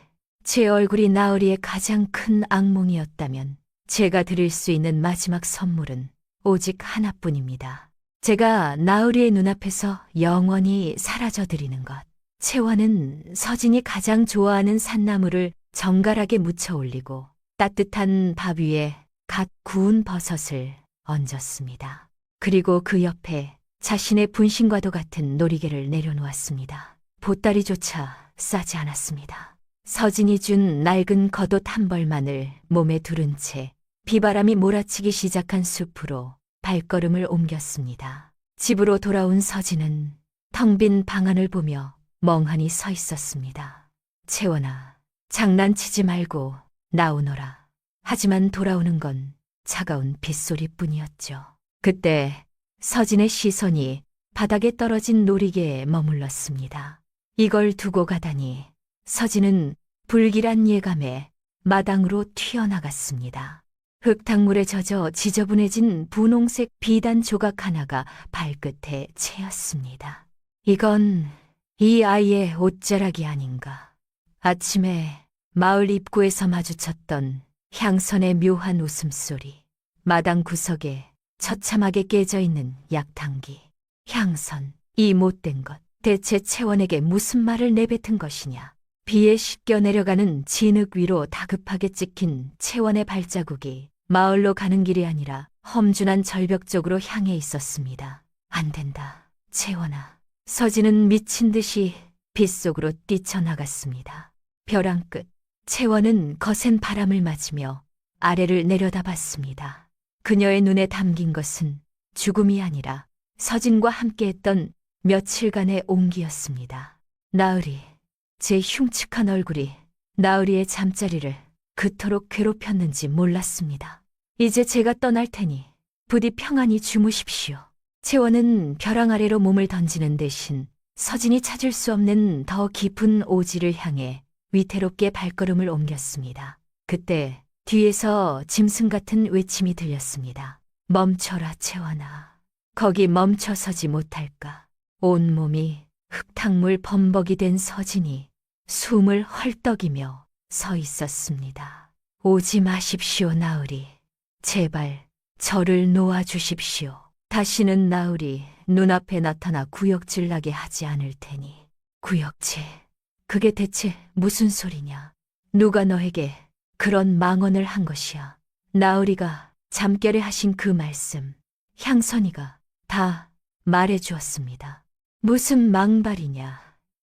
A: 제 얼굴이 나으리의 가장 큰 악몽이었다면 제가 드릴 수 있는 마지막 선물은 오직 하나뿐입니다. 제가 나으리의 눈앞에서 영원히 사라져드리는 것. 채원은 서진이 가장 좋아하는 산나물을 정갈하게 묻혀 올리고 따뜻한 밥 위에 갓 구운 버섯을 얹었습니다. 그리고 그 옆에 자신의 분신과도 같은 놀이개를 내려놓았습니다. 보따리조차 싸지 않았습니다. 서진이 준 낡은 겉옷 한 벌만을 몸에 두른 채 비바람이 몰아치기 시작한 숲으로 발걸음을 옮겼습니다. 집으로 돌아온 서진은 텅 빈 방안을 보며 멍하니 서 있었습니다. 채원아, 장난치지 말고 나오너라. 하지만 돌아오는 건 차가운 빗소리뿐이었죠. 그때 서진의 시선이 바닥에 떨어진 놀이개에 머물렀습니다. 이걸 두고 가다니 서진은 불길한 예감에 마당으로 튀어나갔습니다. 흙탕물에 젖어 지저분해진 분홍색 비단 조각 하나가 발끝에 채였습니다. 이건 이 아이의 옷자락이 아닌가. 아침에 마을 입구에서 마주쳤던 향선의 묘한 웃음소리, 마당 구석에 처참하게 깨져 있는 약탕기. 향선, 이 못된 것, 대체 채원에게 무슨 말을 내뱉은 것이냐. 비에 씻겨 내려가는 진흙 위로 다급하게 찍힌 채원의 발자국이 마을로 가는 길이 아니라 험준한 절벽 쪽으로 향해 있었습니다. 안 된다, 채원아. 서진은 미친 듯이 빗속으로 뛰쳐나갔습니다. 벼랑 끝, 채원은 거센 바람을 맞으며 아래를 내려다봤습니다. 그녀의 눈에 담긴 것은 죽음이 아니라 서진과 함께했던 며칠간의 온기였습니다. 나으리, 제 흉측한 얼굴이 나으리의 잠자리를 그토록 괴롭혔는지 몰랐습니다. 이제 제가 떠날 테니 부디 평안히 주무십시오. 채원은 벼랑 아래로 몸을 던지는 대신 서진이 찾을 수 없는 더 깊은 오지를 향해 위태롭게 발걸음을 옮겼습니다. 그때 뒤에서 짐승 같은 외침이 들렸습니다. 멈춰라, 채원아. 거기 멈춰서지 못할까. 온몸이 흙탕물 범벅이 된 서진이 숨을 헐떡이며 서 있었습니다. 오지 마십시오, 나으리. 제발 저를 놓아주십시오. 다시는 나으리 눈앞에 나타나 구역질 나게 하지 않을 테니. 구역질, 그게 대체 무슨 소리냐. 누가 너에게 그런 망언을 한 것이야. 나으리가 잠결에 하신 그 말씀, 향선이가 다 말해주었습니다. 무슨 망발이냐.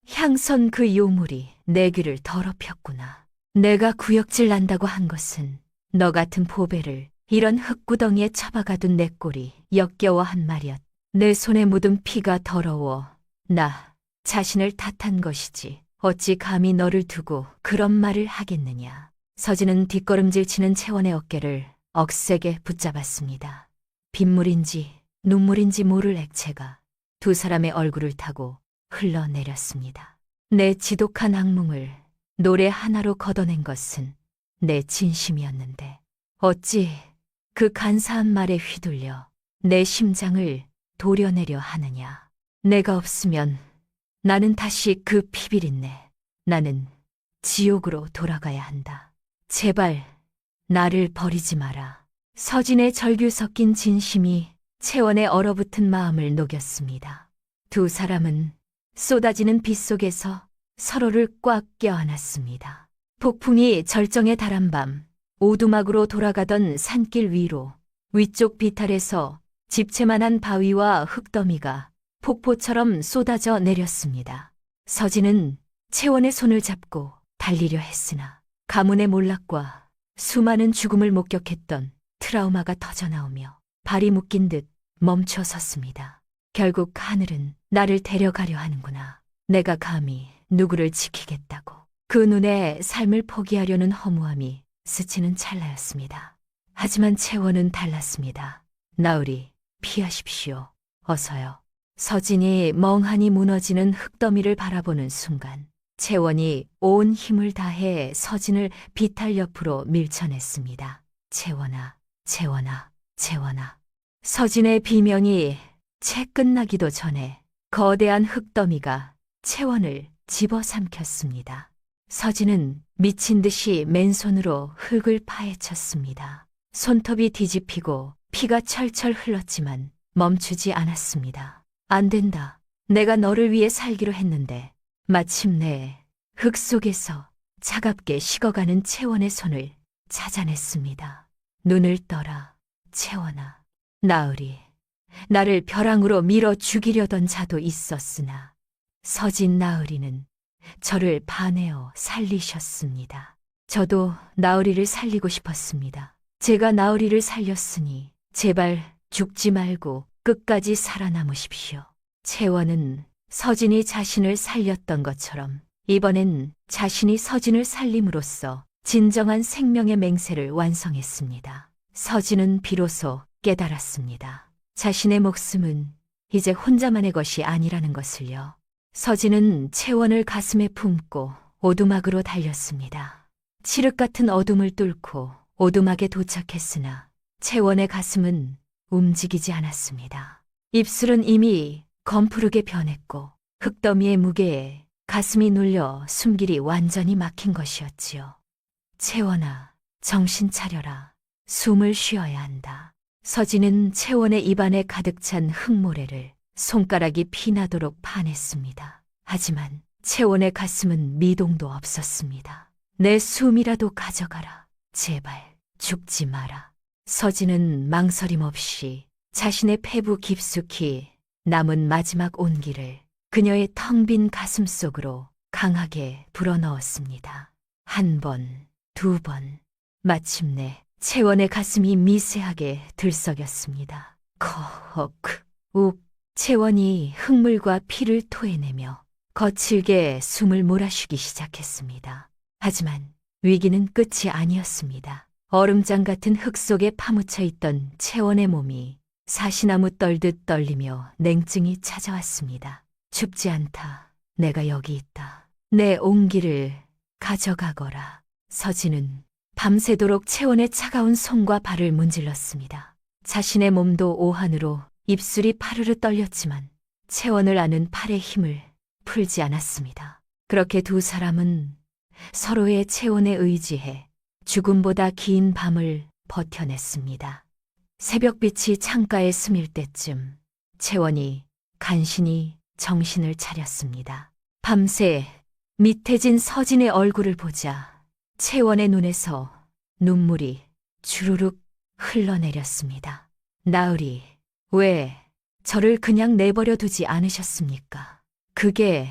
A: 향선 그 요물이 내 귀를 더럽혔구나. 내가 구역질 난다고 한 것은 너 같은 보배를 이런 흙구덩이에 처박아둔 내 꼴이 역겨워한 말이었. 내 손에 묻은 피가 더러워 나 자신을 탓한 것이지 어찌 감히 너를 두고 그런 말을 하겠느냐. 서진은 뒷걸음질 치는 채원의 어깨를 억세게 붙잡았습니다. 빗물인지 눈물인지 모를 액체가 두 사람의 얼굴을 타고 흘러내렸습니다. 내 지독한 악몽을 노래 하나로 걷어낸 것은 내 진심이었는데 어찌 그 간사한 말에 휘둘려 내 심장을 도려내려 하느냐. 내가 없으면 나는 다시 그 피비린내, 나는 지옥으로 돌아가야 한다. 제발 나를 버리지 마라. 서진의 절규 섞인 진심이 채원의 얼어붙은 마음을 녹였습니다. 두 사람은 쏟아지는 빛 속에서 서로를 꽉 껴안았습니다. 폭풍이 절정에 달한 밤, 오두막으로 돌아가던 산길 위로 위쪽 비탈에서 집채만한 바위와 흙더미가 폭포처럼 쏟아져 내렸습니다. 서진은 채원의 손을 잡고 달리려 했으나 가문의 몰락과 수많은 죽음을 목격했던 트라우마가 터져나오며 발이 묶인 듯 멈춰 섰습니다. 결국 하늘은 나를 데려가려 하는구나. 내가 감히 누구를 지키겠다고. 그 눈에 삶을 포기하려는 허무함이 스치는 찰나였습니다. 하지만 채원은 달랐습니다. 나으리, 피하십시오. 어서요. 서진이 멍하니 무너지는 흙더미를 바라보는 순간 채원이 온 힘을 다해 서진을 비탈 옆으로 밀쳐냈습니다. 채원아, 채원아, 채원아. 서진의 비명이 채 끝나기도 전에 거대한 흙더미가 채원을 집어삼켰습니다. 서진은 미친 듯이 맨손으로 흙을 파헤쳤습니다. 손톱이 뒤집히고 피가 철철 흘렀지만 멈추지 않았습니다. 안 된다. 내가 너를 위해 살기로 했는데. 마침내 흙 속에서 차갑게 식어가는 채원의 손을 찾아냈습니다. 눈을 떠라, 채원아. 나으리, 나를 벼랑으로 밀어 죽이려던 자도 있었으나 서진 나으리는 저를 반해어 살리셨습니다. 저도 나으리를 살리고 싶었습니다. 제가 나으리를 살렸으니 제발 죽지 말고 끝까지 살아남으십시오. 채원은 서진이 자신을 살렸던 것처럼 이번엔 자신이 서진을 살림으로써 진정한 생명의 맹세를 완성했습니다. 서진은 비로소 깨달았습니다. 자신의 목숨은 이제 혼자만의 것이 아니라는 것을요. 서진은 채원을 가슴에 품고 오두막으로 달렸습니다. 칠흑 같은 어둠을 뚫고 오두막에 도착했으나 채원의 가슴은 움직이지 않았습니다. 입술은 이미 검푸르게 변했고 흙더미의 무게에 가슴이 눌려 숨길이 완전히 막힌 것이었지요. 채원아, 정신 차려라. 숨을 쉬어야 한다. 서진은 채원의 입안에 가득 찬 흙모래를 손가락이 피나도록 파냈습니다. 하지만 채원의 가슴은 미동도 없었습니다. 내 숨이라도 가져가라. 제발 죽지 마라. 서진은 망설임 없이 자신의 폐부 깊숙이 남은 마지막 온기를 그녀의 텅 빈 가슴 속으로 강하게 불어넣었습니다. 한 번, 두 번, 마침내 채원의 가슴이 미세하게 들썩였습니다. 컥, 욱. 채원이 흙물과 피를 토해내며 거칠게 숨을 몰아쉬기 시작했습니다. 하지만 위기는 끝이 아니었습니다. 얼음장 같은 흙 속에 파묻혀 있던 채원의 몸이 사시나무 떨듯 떨리며 냉증이 찾아왔습니다. 춥지 않다. 내가 여기 있다. 내 온기를 가져가거라. 서진은 밤새도록 채원의 차가운 손과 발을 문질렀습니다. 자신의 몸도 오한으로 입술이 파르르 떨렸지만 채원을 아는 팔의 힘을 풀지 않았습니다. 그렇게 두 사람은 서로의 채원에 의지해 죽음보다 긴 밤을 버텨냈습니다. 새벽빛이 창가에 스밀 때쯤 채원이 간신히 정신을 차렸습니다. 밤새 밑해진 서진의 얼굴을 보자 채원의 눈에서 눈물이 주르륵 흘러내렸습니다. 나으리, 왜 저를 그냥 내버려 두지 않으셨습니까? 그게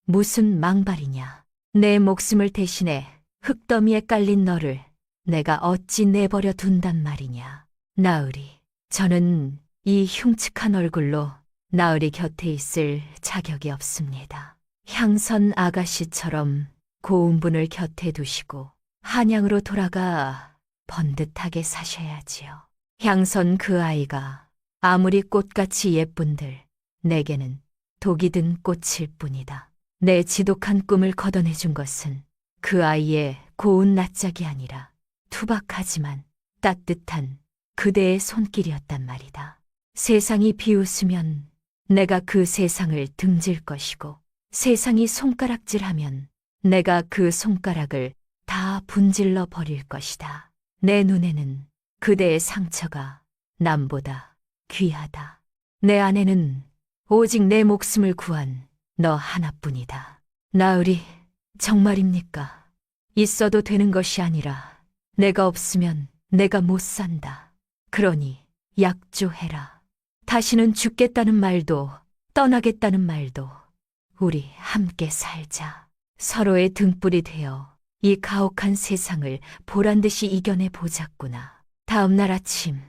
A: 무슨 망발이냐. 내 목숨을 대신해 흙더미에 깔린 너를 내가 어찌 내버려 둔단 말이냐. 나으리, 저는 이 흉측한 얼굴로 나으리 곁에 있을 자격이 없습니다. 향선 아가씨처럼 고운 분을 곁에 두시고 한양으로 돌아가 번듯하게 사셔야지요. 향선 그 아이가 아무리 꽃같이 예쁜들 내게는 독이 든 꽃일 뿐이다. 내 지독한 꿈을 걷어내준 것은 그 아이의 고운 낯짝이 아니라 투박하지만 따뜻한 그대의 손길이었단 말이다. 세상이 비웃으면 내가 그 세상을 등질 것이고 세상이 손가락질하면 내가 그 손가락을 다 분질러 버릴 것이다. 내 눈에는 그대의 상처가 남보다 귀하다. 내 안에는 오직 내 목숨을 구한 너 하나뿐이다. 나으리, 정말입니까? 있어도 되는 것이 아니라 내가 없으면 내가 못 산다. 그러니 약조해라. 다시는 죽겠다는 말도 떠나겠다는 말도 우리 함께 살자. 서로의 등불이 되어 이 가혹한 세상을 보란듯이 이겨내 보자꾸나. 다음 날 아침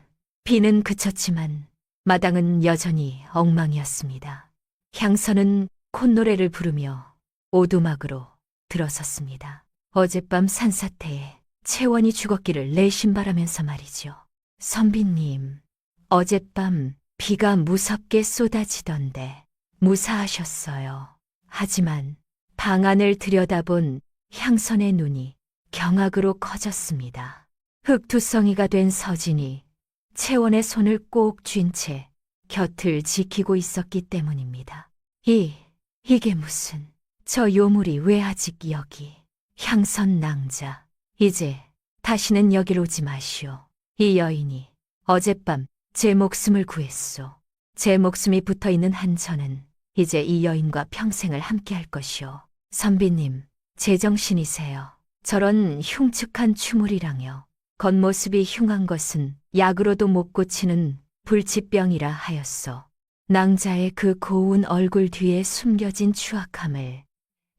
A: 비는 그쳤지만 마당은 여전히 엉망이었습니다. 향선은 콧노래를 부르며 오두막으로 들어섰습니다. 어젯밤 산사태에 채원이 죽었기를 내심바라면서 말이죠. 선비님, 어젯밤 비가 무섭게 쏟아지던데 무사하셨어요. 하지만 방 안을 들여다본 향선의 눈이 경악으로 커졌습니다. 흑투성이가 된 서진이 채원의 손을 꼭 쥔 채 곁을 지키고 있었기 때문입니다. 이게 무슨, 저 요물이 왜 아직 여기? 향선 낭자, 이제 다시는 여길 오지 마시오. 이 여인이 어젯밤 제 목숨을 구했소. 제 목숨이 붙어있는 한 저는 이제 이 여인과 평생을 함께할 것이오. 선비님, 제정신이세요. 저런 흉측한 추물이랑요. 겉모습이 흉한 것은 약으로도 못 고치는 불치병이라 하였소. 낭자의 그 고운 얼굴 뒤에 숨겨진 추악함을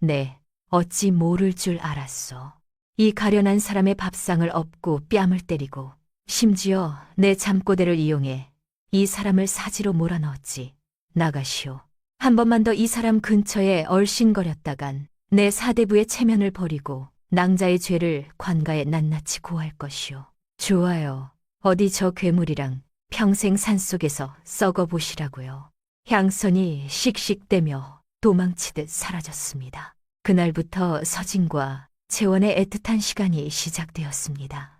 A: 네, 어찌 모를 줄 알았소. 이 가련한 사람의 밥상을 엎고 뺨을 때리고 심지어 내 잠꼬대를 이용해 이 사람을 사지로 몰아넣었지. 나가시오. 한 번만 더 이 사람 근처에 얼씬거렸다간 내 사대부의 체면을 버리고 낭자의 죄를 관가에 낱낱이 고할 것이오. 좋아요. 어디 저 괴물이랑 평생 산속에서 썩어보시라고요. 향선이 씩씩대며 도망치듯 사라졌습니다. 그날부터 서진과 채원의 애틋한 시간이 시작되었습니다.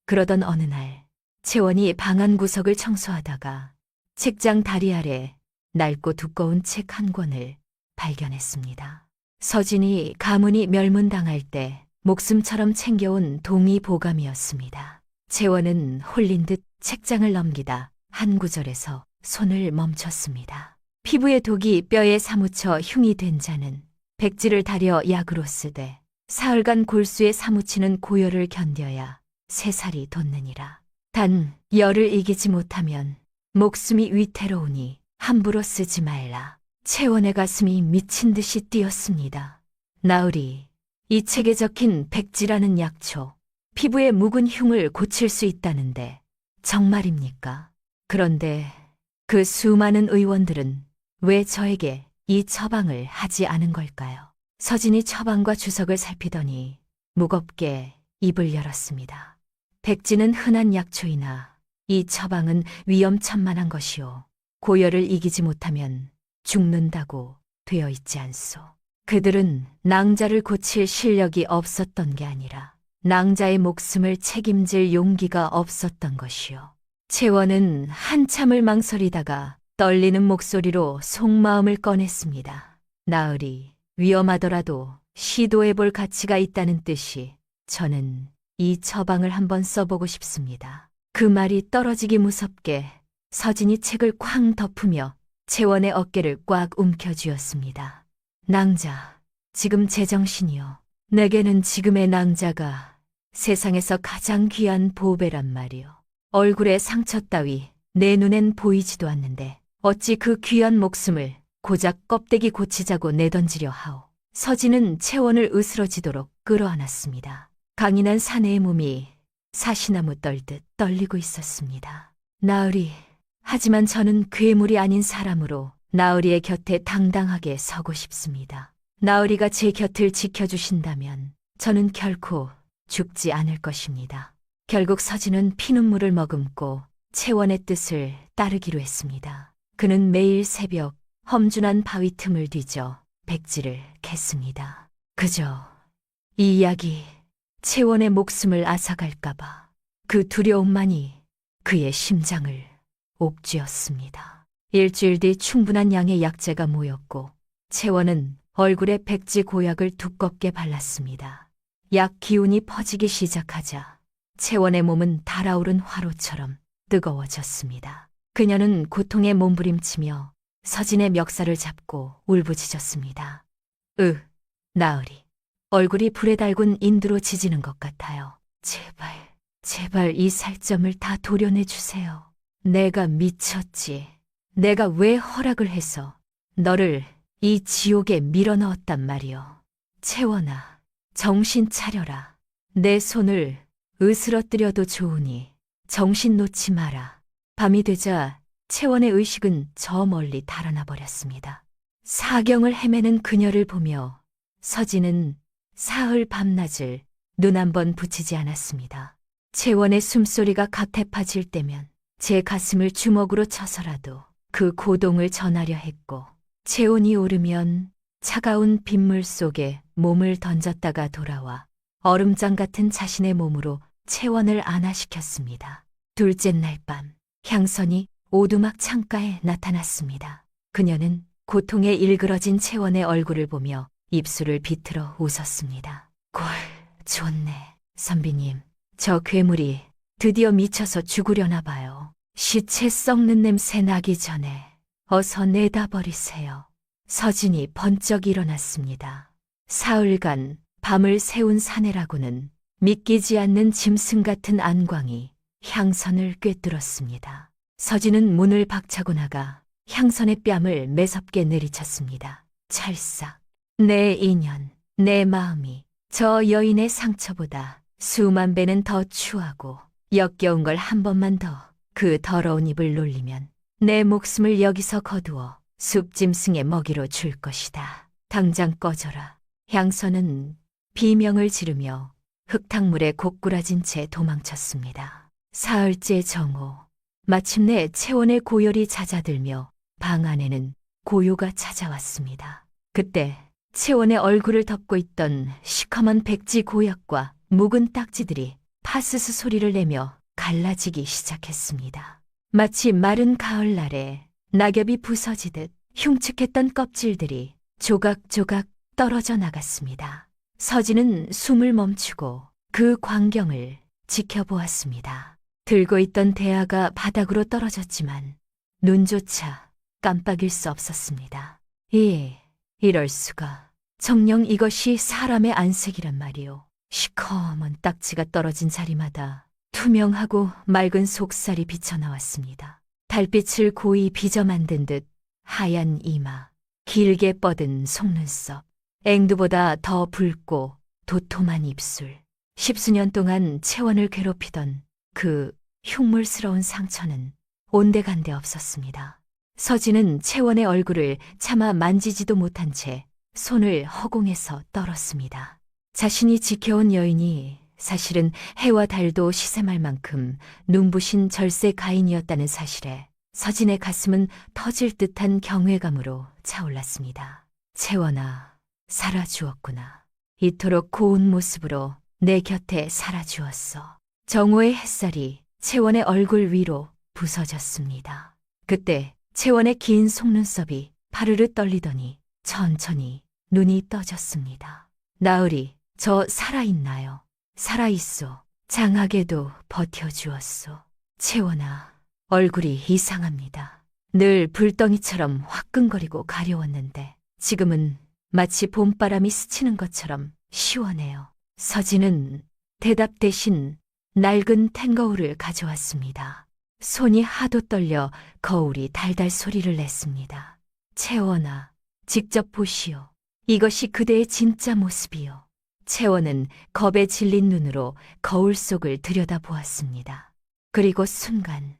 A: 그러던 어느 날 채원이 방 안 구석을 청소하다가 책장 다리 아래 낡고 두꺼운 책 한 권을 발견했습니다. 서진이 가문이 멸문당할 때 목숨처럼 챙겨온 동의보감이었습니다. 채원은 홀린 듯 책장을 넘기다 한 구절에서 손을 멈췄습니다. 피부의 독이 뼈에 사무쳐 흉이 된 자는 백지를 다려 약으로 쓰되 사흘간 골수에 사무치는 고열을 견뎌야 새살이 돋느니라. 단 열을 이기지 못하면 목숨이 위태로우니 함부로 쓰지 말라. 채원의 가슴이 미친 듯이 뛰었습니다. 나으리, 이 책에 적힌 백지라는 약초, 피부의 묵은 흉을 고칠 수 있다는데 정말입니까? 그런데 그 수많은 의원들은 왜 저에게 이 처방을 하지 않은 걸까요? 서진이 처방과 주석을 살피더니 무겁게 입을 열었습니다. 백지는 흔한 약초이나 이 처방은 위험천만한 것이오. 고열을 이기지 못하면 죽는다고 되어 있지 않소. 그들은 낭자를 고칠 실력이 없었던 게 아니라 낭자의 목숨을 책임질 용기가 없었던 것이오. 채원은 한참을 망설이다가 떨리는 목소리로 속마음을 꺼냈습니다. 나으리, 위험하더라도 시도해볼 가치가 있다는 뜻이 저는 이 처방을 한번 써보고 싶습니다. 그 말이 떨어지기 무섭게 서진이 책을 쾅 덮으며 채원의 어깨를 꽉 움켜쥐었습니다. 낭자, 지금 제정신이여. 내게는 지금의 낭자가 세상에서 가장 귀한 보배란 말이오. 얼굴에 상처 따위 내 눈엔 보이지도 않는데 어찌 그 귀한 목숨을 고작 껍데기 고치자고 내던지려 하오. 서진은 채원을 으스러지도록 끌어안았습니다. 강인한 사내의 몸이 사시나무 떨듯 떨리고 있었습니다. 나으리, 하지만 저는 괴물이 아닌 사람으로 나으리의 곁에 당당하게 서고 싶습니다. 나으리가 제 곁을 지켜주신다면 저는 결코 죽지 않을 것입니다. 결국 서진은 피눈물을 머금고 채원의 뜻을 따르기로 했습니다. 그는 매일 새벽 험준한 바위 틈을 뒤져 백지를 캤습니다. 그저 이 이야기 채원의 목숨을 앗아갈까봐 그 두려움만이 그의 심장을 옥죄었습니다. 일주일 뒤 충분한 양의 약재가 모였고 채원은 얼굴에 백지 고약을 두껍게 발랐습니다. 약 기운이 퍼지기 시작하자 채원의 몸은 달아오른 화로처럼 뜨거워졌습니다. 그녀는 고통에 몸부림치며 서진의 멱살을 잡고 울부짖었습니다. 나으리. 얼굴이 불에 달군 인두로 지지는 것 같아요. 제발 이 살점을 다 도려내 주세요. 내가 미쳤지. 내가 왜 허락을 해서 너를 이 지옥에 밀어넣었단 말이오. 채원아, 정신 차려라. 내 손을 으스러뜨려도 좋으니 정신 놓지 마라. 밤이 되자 채원의 의식은 저 멀리 달아나 버렸습니다. 사경을 헤매는 그녀를 보며 서진은 사흘 밤낮을 눈 한 번 붙이지 않았습니다. 채원의 숨소리가 각태파질 때면 제 가슴을 주먹으로 쳐서라도 그 고동을 전하려 했고, 체온이 오르면 차가운 빗물 속에 몸을 던졌다가 돌아와 얼음장 같은 자신의 몸으로 채원을 안아시켰습니다. 둘째 날 밤, 향선이 오두막 창가에 나타났습니다. 그녀는 고통에 일그러진 채원의 얼굴을 보며 입술을 비틀어 웃었습니다. 좋네. 선비님, 저 괴물이 드디어 미쳐서 죽으려나 봐요. 시체 썩는 냄새 나기 전에 어서 내다버리세요. 서진이 번쩍 일어났습니다. 사흘간 밤을 새운 사내라고는 믿기지 않는 짐승 같은 안광이 향선을 꿰뚫었습니다. 서진은 문을 박차고 나가 향선의 뺨을 매섭게 내리쳤습니다. 찰싹. 내 인연, 내 마음이 저 여인의 상처보다 수만 배는 더 추하고 역겨운 걸 한 번만 더 그 더러운 입을 놀리면 내 목숨을 여기서 거두어 숲짐승의 먹이로 줄 것이다. 당장 꺼져라. 향선은 비명을 지르며 흙탕물에 고꾸라진 채 도망쳤습니다. 사흘째 정오, 마침내 채원의 고열이 잦아들며 방 안에는 고요가 찾아왔습니다. 그때 채원의 얼굴을 덮고 있던 시커먼 백지 고약과 묵은 딱지들이 파스스 소리를 내며 갈라지기 시작했습니다. 마치 마른 가을날에 낙엽이 부서지듯 흉측했던 껍질들이 조각조각 떨어져 나갔습니다. 서진은 숨을 멈추고 그 광경을 지켜보았습니다. 들고 있던 대야가 바닥으로 떨어졌지만 눈조차 깜빡일 수 없었습니다. 이럴 수가. 정녕 이것이 사람의 안색이란 말이오. 시커먼 딱지가 떨어진 자리마다 투명하고 맑은 속살이 비쳐나왔습니다. 달빛을 고이 빚어 만든 듯 하얀 이마, 길게 뻗은 속눈썹, 앵두보다 더 붉고 도톰한 입술. 십수년 동안 채원을 괴롭히던 그 흉물스러운 상처는 온데간데 없었습니다. 서진은 채원의 얼굴을 차마 만지지도 못한 채 손을 허공에서 떨었습니다. 자신이 지켜온 여인이 사실은 해와 달도 시샘할 만큼 눈부신 절세 가인이었다는 사실에 서진의 가슴은 터질 듯한 경외감으로 차올랐습니다. 채원아, 살아주었구나. 이토록 고운 모습으로 내 곁에 살아주었어. 정오의 햇살이 채원의 얼굴 위로 부서졌습니다. 그때 채원의 긴 속눈썹이 파르르 떨리더니 천천히 눈이 떠졌습니다. 나으리, 저 살아있나요? 살아있소. 장하게도 버텨주었소. 채원아, 얼굴이 이상합니다. 늘 불덩이처럼 화끈거리고 가려웠는데 지금은 마치 봄바람이 스치는 것처럼 시원해요. 서진은 대답 대신 낡은 탱거울을 가져왔습니다. 손이 하도 떨려 거울이 달달 소리를 냈습니다. 채원아, 직접 보시오. 이것이 그대의 진짜 모습이요. 채원은 겁에 질린 눈으로 거울 속을 들여다보았습니다. 그리고 순간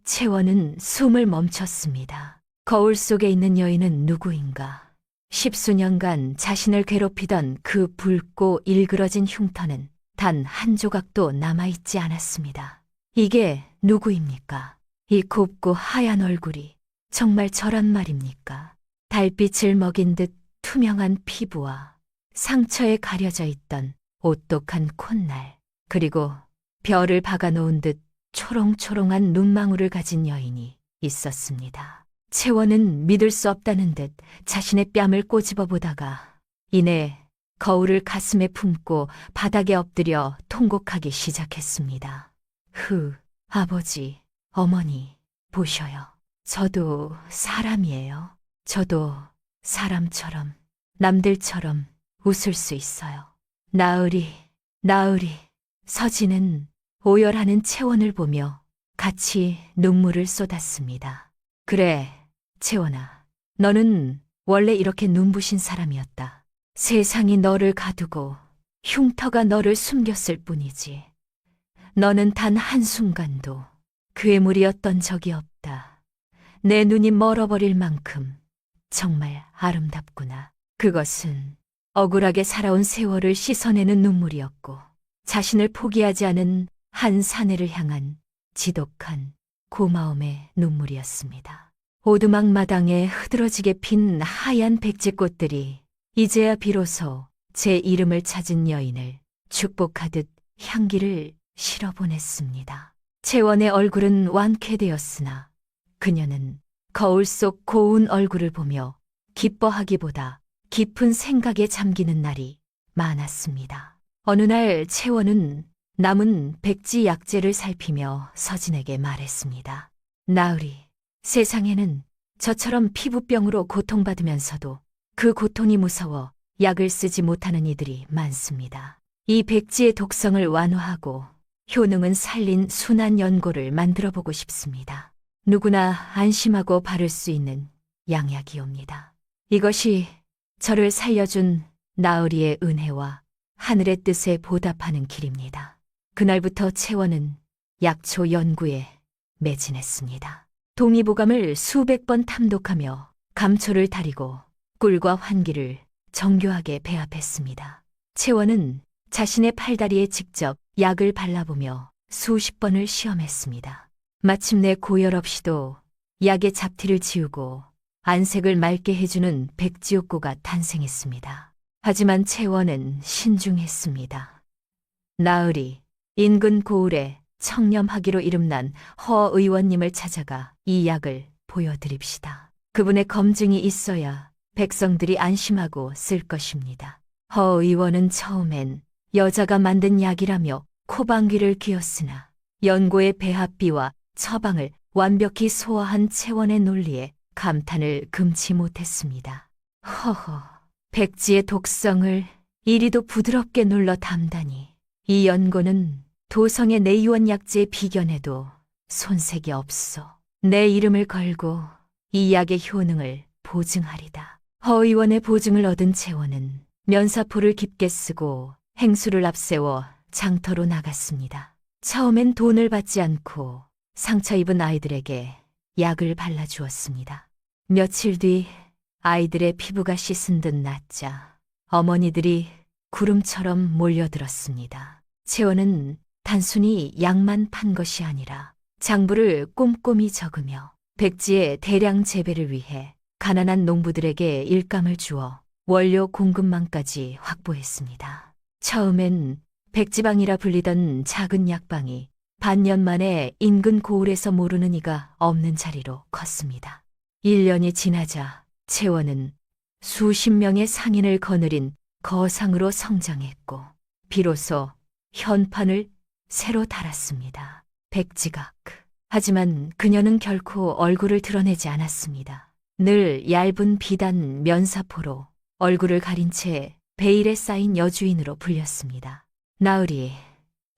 A: 채원은 숨을 멈췄습니다. 거울 속에 있는 여인은 누구인가? 십수년간 자신을 괴롭히던 그 붉고 일그러진 흉터는 단 한 조각도 남아있지 않았습니다. 이게 누구입니까? 이 곱고 하얀 얼굴이 정말 저란 말입니까? 달빛을 먹인 듯 투명한 피부와 상처에 가려져 있던 오똑한 콧날, 그리고 별을 박아놓은 듯 초롱초롱한 눈망울을 가진 여인이 있었습니다. 채원은 믿을 수 없다는 듯 자신의 뺨을 꼬집어 보다가 이내 거울을 가슴에 품고 바닥에 엎드려 통곡하기 시작했습니다. 아버지, 어머니, 보셔요. 저도 사람이에요. 저도 사람처럼, 남들처럼 웃을 수 있어요. 나으리, 서진은 오열하는 채원을 보며 같이 눈물을 쏟았습니다. 그래, 채원아. 너는 원래 이렇게 눈부신 사람이었다. 세상이 너를 가두고 흉터가 너를 숨겼을 뿐이지. 너는 단 한순간도 괴물이었던 적이 없다. 내 눈이 멀어버릴 만큼 정말 아름답구나. 그것은 억울하게 살아온 세월을 씻어내는 눈물이었고 자신을 포기하지 않은 한 사내를 향한 지독한 고마움의 눈물이었습니다. 오두막 마당에 흐드러지게 핀 하얀 백지꽃들이 이제야 비로소 제 이름을 찾은 여인을 축복하듯 향기를 실어보냈습니다. 채원의 얼굴은 완쾌되었으나 그녀는 거울 속 고운 얼굴을 보며 기뻐하기보다 깊은 생각에 잠기는 날이 많았습니다. 어느 날 채원은 남은 백지 약재를 살피며 서진에게 말했습니다. 나으리, 세상에는 저처럼 피부병으로 고통받으면서도 그 고통이 무서워 약을 쓰지 못하는 이들이 많습니다. 이 백지의 독성을 완화하고 효능은 살린 순한 연고를 만들어보고 싶습니다. 누구나 안심하고 바를 수 있는 양약이옵니다. 이것이 저를 살려준 나으리의 은혜와 하늘의 뜻에 보답하는 길입니다. 그날부터 채원은 약초 연구에 매진했습니다. 동의보감을 수백 번 탐독하며 감초를 다리고 꿀과 환기를 정교하게 배합했습니다. 채원은 자신의 팔다리에 직접 약을 발라보며 수십 번을 시험했습니다. 마침내 고열 없이도 약의 잡티를 지우고 안색을 맑게 해주는 백지옥고가 탄생했습니다. 하지만 채원은 신중했습니다. 나으리, 인근 고을에 청렴하기로 이름난 허 의원님을 찾아가 이 약을 보여드립시다. 그분의 검증이 있어야 백성들이 안심하고 쓸 것입니다. 허 의원은 처음엔 여자가 만든 약이라며 코방귀를 뀌었으나 연고의 배합비와 처방을 완벽히 소화한 채원의 논리에 감탄을 금치 못했습니다. 허허, 백지의 독성을 이리도 부드럽게 눌러 담다니. 이 연고는 도성의 내유원 약재에 비견해도 손색이 없소. 내 이름을 걸고 이 약의 효능을 보증하리다. 허 의원의 보증을 얻은 채원은 면사포를 깊게 쓰고 행수를 앞세워 장터로 나갔습니다. 처음엔 돈을 받지 않고 상처 입은 아이들에게 약을 발라주었습니다. 며칠 뒤 아이들의 피부가 씻은 듯 낫자 어머니들이 구름처럼 몰려들었습니다. 채원은 단순히 약만 판 것이 아니라 장부를 꼼꼼히 적으며 백지의 대량 재배를 위해 가난한 농부들에게 일감을 주어 원료 공급망까지 확보했습니다. 처음엔 백지방이라 불리던 작은 약방이 반년 만에 인근 고을에서 모르는 이가 없는 자리로 컸습니다. 1년이 지나자 채원은 수십 명의 상인을 거느린 거상으로 성장했고 비로소 현판을 새로 달았습니다. 백지각. 하지만 그녀는 결코 얼굴을 드러내지 않았습니다. 늘 얇은 비단 면사포로 얼굴을 가린 채 베일에 쌓인 여주인으로 불렸습니다. 나으리,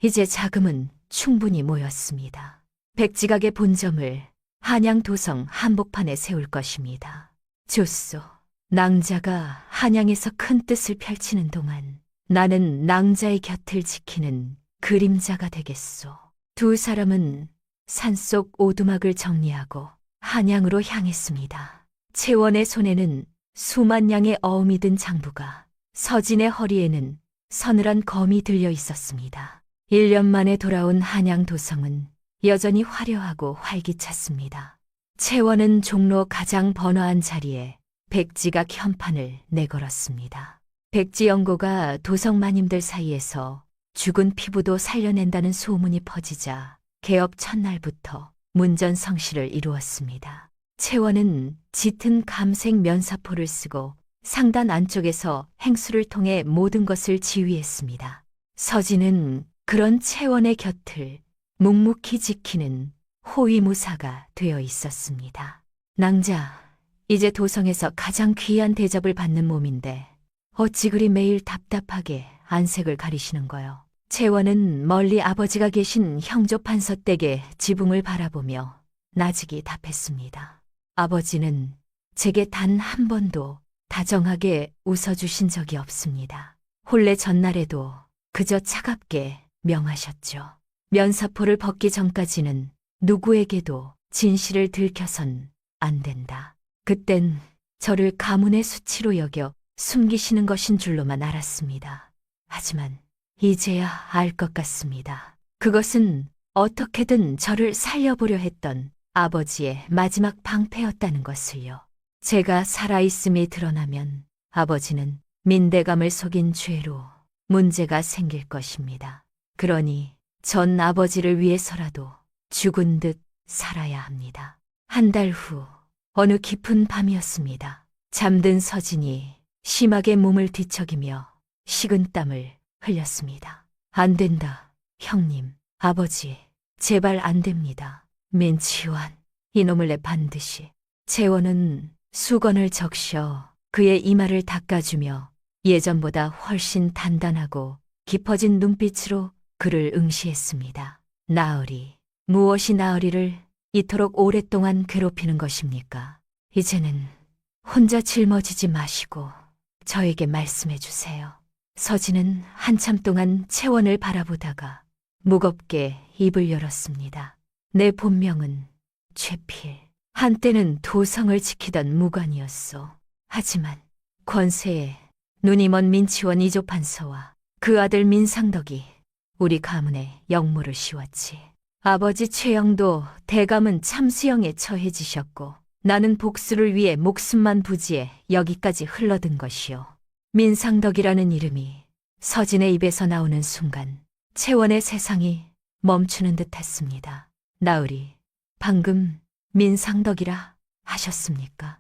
A: 이제 자금은 충분히 모였습니다. 백지각의 본점을 한양 도성 한복판에 세울 것입니다. 좋소. 낭자가 한양에서 큰 뜻을 펼치는 동안 나는 낭자의 곁을 지키는 그림자가 되겠소. 두 사람은 산속 오두막을 정리하고 한양으로 향했습니다. 채원의 손에는 수만 양의 어음이 든 장부가, 서진의 허리에는 서늘한 검이 들려 있었습니다. 1년 만에 돌아온 한양 도성은 여전히 화려하고 활기찼습니다. 채원은 종로 가장 번화한 자리에 백지각 현판을 내걸었습니다. 백지 연고가 도성 마님들 사이에서 죽은 피부도 살려낸다는 소문이 퍼지자 개업 첫날부터 문전성시를 이루었습니다. 채원은 짙은 감색 면사포를 쓰고 상단 안쪽에서 행수를 통해 모든 것을 지휘했습니다. 서진은 그런 채원의 곁을 묵묵히 지키는 호위무사가 되어 있었습니다. 낭자, 이제 도성에서 가장 귀한 대접을 받는 몸인데 어찌 그리 매일 답답하게 안색을 가리시는 거요? 채원은 멀리 아버지가 계신 형조 판서 댁의 지붕을 바라보며 나직이 답했습니다. 아버지는 제게 단 한 번도 다정하게 웃어주신 적이 없습니다. 혼례 전날에도 그저 차갑게 명하셨죠. 면사포를 벗기 전까지는 누구에게도 진실을 들켜선 안 된다. 그땐 저를 가문의 수치로 여겨 숨기시는 것인 줄로만 알았습니다. 하지만 이제야 알 것 같습니다. 그것은 어떻게든 저를 살려보려 했던 아버지의 마지막 방패였다는 것을요. 제가 살아있음이 드러나면 아버지는 민대감을 속인 죄로 문제가 생길 것입니다. 그러니 전 아버지를 위해서라도 죽은 듯 살아야 합니다. 한 달 후 어느 깊은 밤이었습니다. 잠든 서진이 심하게 몸을 뒤척이며 식은땀을 흘렸습니다. 안 된다, 형님, 아버지, 제발 안 됩니다. 민치원, 이놈을 내 반드시. 채원은 수건을 적셔 그의 이마를 닦아주며 예전보다 훨씬 단단하고 깊어진 눈빛으로 그를 응시했습니다. 나으리, 무엇이 나으리를 이토록 오랫동안 괴롭히는 것입니까? 이제는 혼자 짊어지지 마시고 저에게 말씀해 주세요. 서진은 한참 동안 채원을 바라보다가 무겁게 입을 열었습니다. 내 본명은 최필. 한때는 도성을 지키던 무관이었소. 하지만 권세에 눈이 먼 민치원 이조판서와 그 아들 민상덕이 우리 가문에 역모를 씌웠지. 아버지 최영도 대감은 참수형에 처해지셨고 나는 복수를 위해 목숨만 부지해 여기까지 흘러든 것이요. 민상덕이라는 이름이 서진의 입에서 나오는 순간 채원의 세상이 멈추는 듯했습니다. 나으리, 방금 민상덕이라 하셨습니까?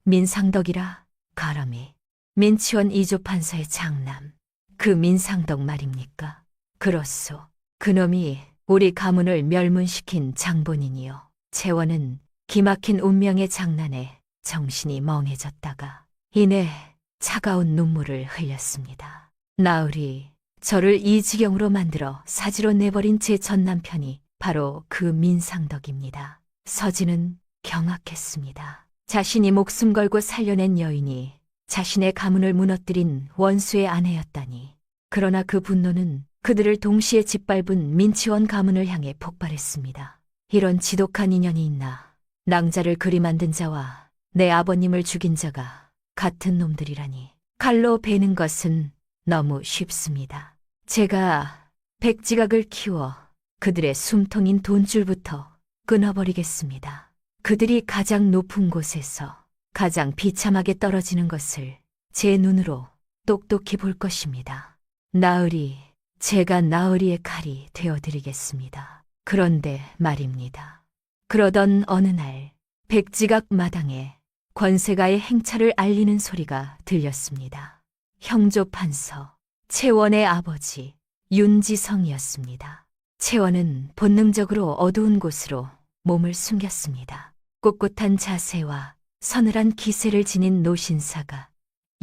A: 민상덕이라 가람이 민치원 이조 판사의 장남, 그 민상덕 말입니까? 그렇소. 그놈이 우리 가문을 멸문시킨 장본인이요. 채원은 기막힌 운명의 장난에 정신이 멍해졌다가 이내 차가운 눈물을 흘렸습니다. 나으리, 저를 이 지경으로 만들어 사지로 내버린 제 전남편이 바로 그 민상덕입니다. 서진은 경악했습니다. 자신이 목숨 걸고 살려낸 여인이 자신의 가문을 무너뜨린 원수의 아내였다니. 그러나 그 분노는 그들을 동시에 짓밟은 민치원 가문을 향해 폭발했습니다. 이런 지독한 인연이 있나. 낭자를 그리 만든 자와 내 아버님을 죽인 자가 같은 놈들이라니. 칼로 베는 것은 너무 쉽습니다. 제가 백지각을 키워 그들의 숨통인 돈줄부터 끊어버리겠습니다. 그들이 가장 높은 곳에서 가장 비참하게 떨어지는 것을 제 눈으로 똑똑히 볼 것입니다. 나으리, 제가 나으리의 칼이 되어드리겠습니다. 그런데 말입니다. 그러던 어느 날 백지각 마당에 권세가의 행차를 알리는 소리가 들렸습니다. 형조 판서, 채원의 아버지 윤지성이었습니다. 채원은 본능적으로 어두운 곳으로 몸을 숨겼습니다. 꼿꼿한 자세와 서늘한 기세를 지닌 노신사가